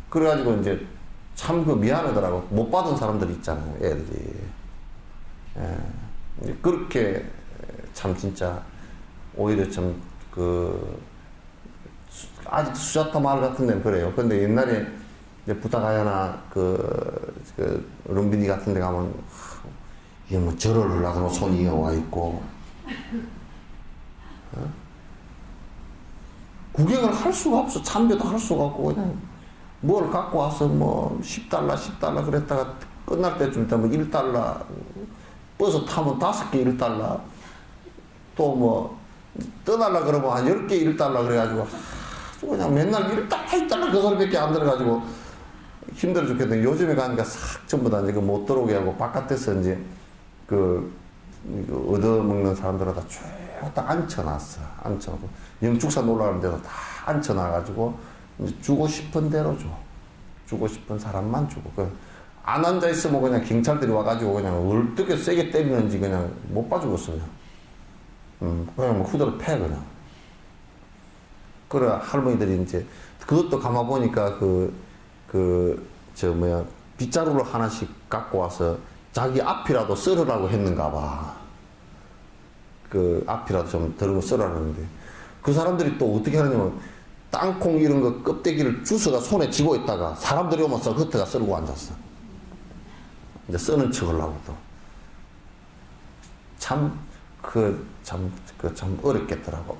그래가지고 이제 참 미안하더라고. 못 받은 사람들 있잖아요, 애들이. 예. 그렇게 참 진짜 오히려 참 아직 수자타 마을 같은 데는 그래요. 근데 옛날에 이제 부타가야나 룸비니 같은 데 가면 이게 뭐 절을 하려고 손이 와 있고 구경을 할 수가 없어. 참배도 할 수가 없고 그냥 뭘 갖고 와서 뭐 $10 그랬다가 끝날 때쯤 되면 $1 버스 타면 5개 $1 또 뭐 떠날라 그러면 한 10개 $1 그래가지고 그냥 맨날 $1 그 소리밖에 안 들어가지고 힘들어 죽겠는데 요즘에 가니까 싹 전부 다 이제 못 들어오게 하고 바깥에서 이제 얻어먹는 사람들은 다 앉혀놨어. 앉혀놓고 영축산 올라가는 데도 다 앉혀놔가지고 이제 주고 싶은 대로 줘. 주고 싶은 사람만 주고. 안 앉아있으면 그냥 경찰들이 와가지고 그냥 어떻게 세게 때리는지 그냥 못 봐주겠어, 그냥. 그냥 뭐 후드를 패, 그냥. 그래, 할머니들이 이제, 그것도 가만보니까 빗자루를 하나씩 갖고 와서 자기 앞이라도 썰으라고 했는가 봐. 그 앞이라도 좀 들고 썰으라는데. 그 사람들이 또 어떻게 하냐면, 땅콩 이런 거 껍데기를 주워가 손에 쥐고 있다가 사람들이 오면 서 겉에가 썰고 앉았어. 이제 쓰는 척 하려고 또. 참 어렵겠더라고.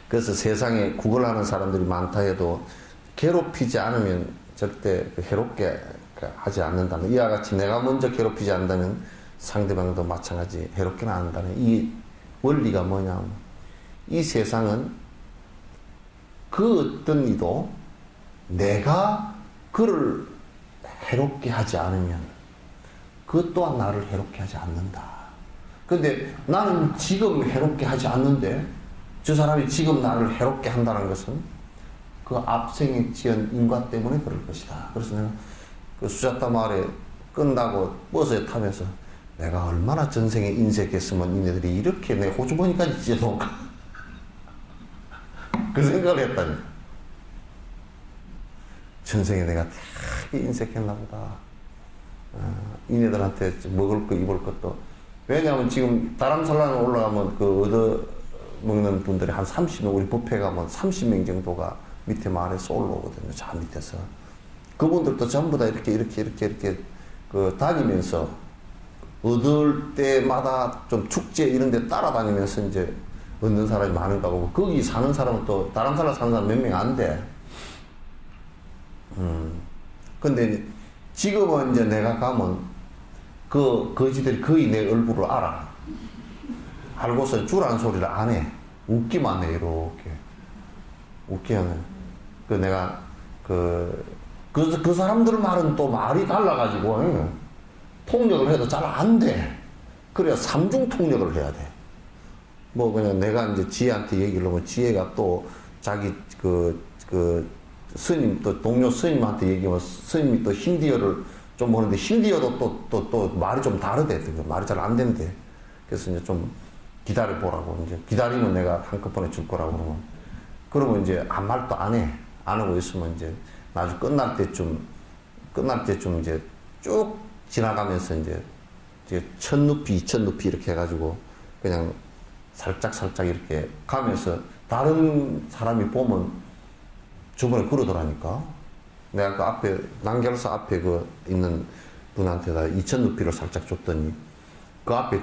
그래서 세상에 구걸하는 사람들이 많다 해도 괴롭히지 않으면 절대 해롭게 하지 않는다는, 이와 같이 내가 먼저 괴롭히지 않는다면 상대방도 마찬가지 해롭게는 안 한다는 이 원리가 뭐냐면, 이 세상은 그 어떤 이도 내가 그를 해롭게 하지 않으면 그것 또한 나를 해롭게 하지 않는다. 근데 나는 지금 해롭게 하지 않는데 저 사람이 지금 나를 해롭게 한다는 것은 그 앞생에 지은 인과 때문에 그럴 것이다. 그래서 내가 그 수자타 마을에 끝나고 버스에 타면서 내가 얼마나 전생에 인색했으면 이네들이 이렇게 내 호주머니까지 찢어놓을까. 그 생각을 했다니까. 전생에 내가 되게 인색했나 보다. 이네들한테 먹을 거 입을 것도. 왜냐하면 지금 다람살라에 올라가면 그 얻어 먹는 분들이 한 30명, 우리 뷔페 가면 30명 정도가 밑에 마을에서 올라오거든요. 저 밑에서. 그분들도 전부 다 이렇게 그 다니면서 얻을 때마다 좀 축제 이런 데 따라다니면서 이제 얻는 사람이 많은가 보고, 거기 사는 사람은 또 다른 사람 사는 사람 몇 명 안 돼. 근데 지금은 이제 내가 가면 그 거지들이 거의 내 얼굴을 알아. 알고서 주라는 소리를 안 해. 웃기만 해, 이렇게. 웃기면. 내가 그 사람들 말은 또 말이 달라가지고, 통역을 해도 잘 안 돼. 그래야 삼중 통역을 해야 돼. 뭐 그냥 내가 이제 지혜한테 얘기를 하면 지혜가 또 자기 스님, 또 동료 스님한테 얘기하면 스님이 또 힌디어를 좀 보는데 힌디어도 또 말이 좀 다르대. 말이 잘 안 된대. 그래서 이제 좀 기다려 보라고. 이제 기다리면 내가 한꺼번에 줄 거라고 그러면 이제 아무 말도 안 해. 안 하고 있으면 이제 나중에 끝날 때쯤 이제 쭉 지나가면서 이제 천 루피, 2천 루피 이렇게 해가지고 그냥 살짝 이렇게 가면서 다른 사람이 보면 주변에 그러더라니까. 내가 그 앞에, 난결사 앞에 있는 분한테다 2천 루피를 살짝 줬더니 그 앞에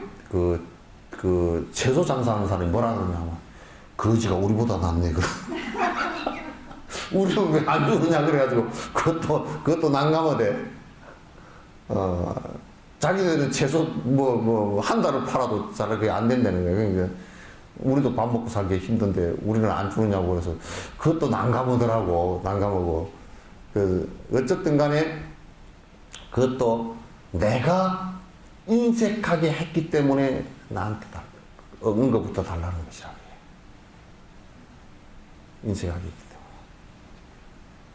채소 장사하는 사람이 뭐라 그러냐면 거지가 우리보다 낫네. 우리는 왜 안 주느냐 그래가지고 그것도 난감하대. 자기들은 채소 한 달을 팔아도 잘 그게 안 된다는 거예요. 그러니까 우리도 밥 먹고 살기 힘든데 우리는 안 주느냐고 그래서 그것도 난감하더라고. 난감하고. 어쨌든 간에 그것도 내가 인색하게 했기 때문에 나한테 은거부터 달라는 것이라고 해. 인색하게 했기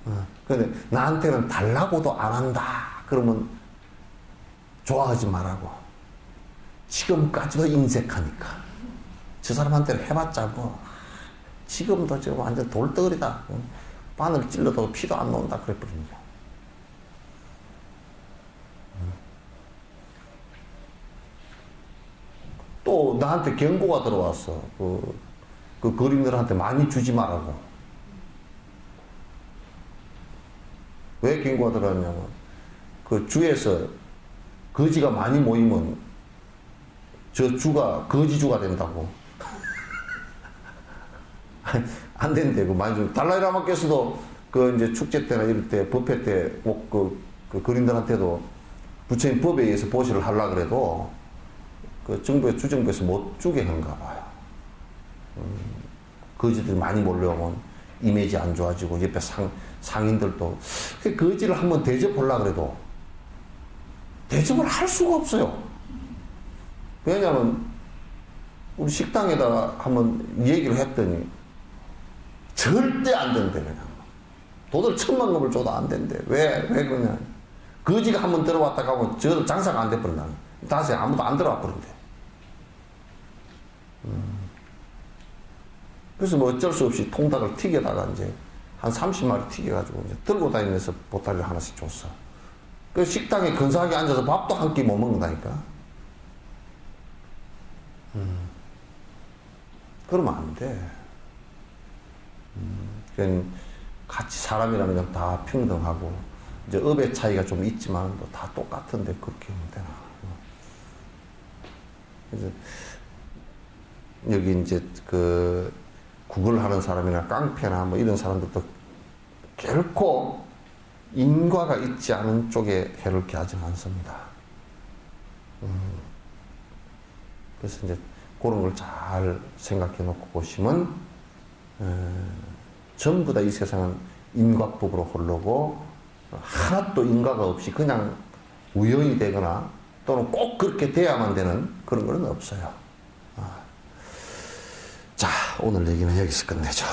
때문에. 근데 나한테는 달라고도 안 한다. 그러면 좋아하지 말라고. 지금까지도 인색하니까. 저 사람한테는 해봤자 뭐 지금도 지금 완전 돌덩어리다. 바늘 찔러도 피도 안 나온다 그랬거든요. 또 나한테 경고가 들어왔어. 그 그림들한테 많이 주지 말라고. 왜 경고가 들어왔냐면 그 주에서 거지가 많이 모이면 저 주가 거지주가 된다고. 안 된대. 많이 좀 달라이라마께서도 이제 축제 때나 이럴 때 법회 때 꼭 그 그림들한테도 부처님 법에 의해서 보시를 하려고 그래도 주정부에서 못 주게 한가 봐요. 거지들이 많이 몰려오면 이미지 안 좋아지고 옆에 상인들도 거지를 한번 대접하려고 그래도 대접을 할 수가 없어요. 왜냐하면 우리 식당에다가 한번 얘기를 했더니 절대 안 된대, 그냥. 돈을 1,000만 줘도 안 된대. 왜 그러냐. 거지가 한번 들어왔다 가면 저 장사가 안 돼버린다. 다시 아무도 안 들어와 버린대. 그래서 뭐 어쩔 수 없이 통닭을 튀겨다가 이제 한 30마리 튀겨가지고 이제 들고 다니면서 보따리를 하나씩 줬어. 그 식당에 근사하게 앉아서 밥도 한 끼 못 먹는다니까. 그러면 안 돼. 그냥 같이 사람이라는 건 다 평등하고, 이제 업의 차이가 좀 있지만 뭐 다 똑같은데 그렇게 하면 되나. 그래서 여기 이제 그 구글 하는 사람이나 깡패나 뭐 이런 사람들도 결코 인과가 있지 않은 쪽에 해를 가하지 않습니다. 그래서 이제 그런 걸 잘 생각해 놓고 보시면, 전부 다 이 세상은 인과법으로 흐르고, 하나도 인과가 없이 그냥 우연이 되거나 또는 꼭 그렇게 돼야만 되는 그런 건 없어요. 자, 오늘 얘기는 여기서 끝내죠.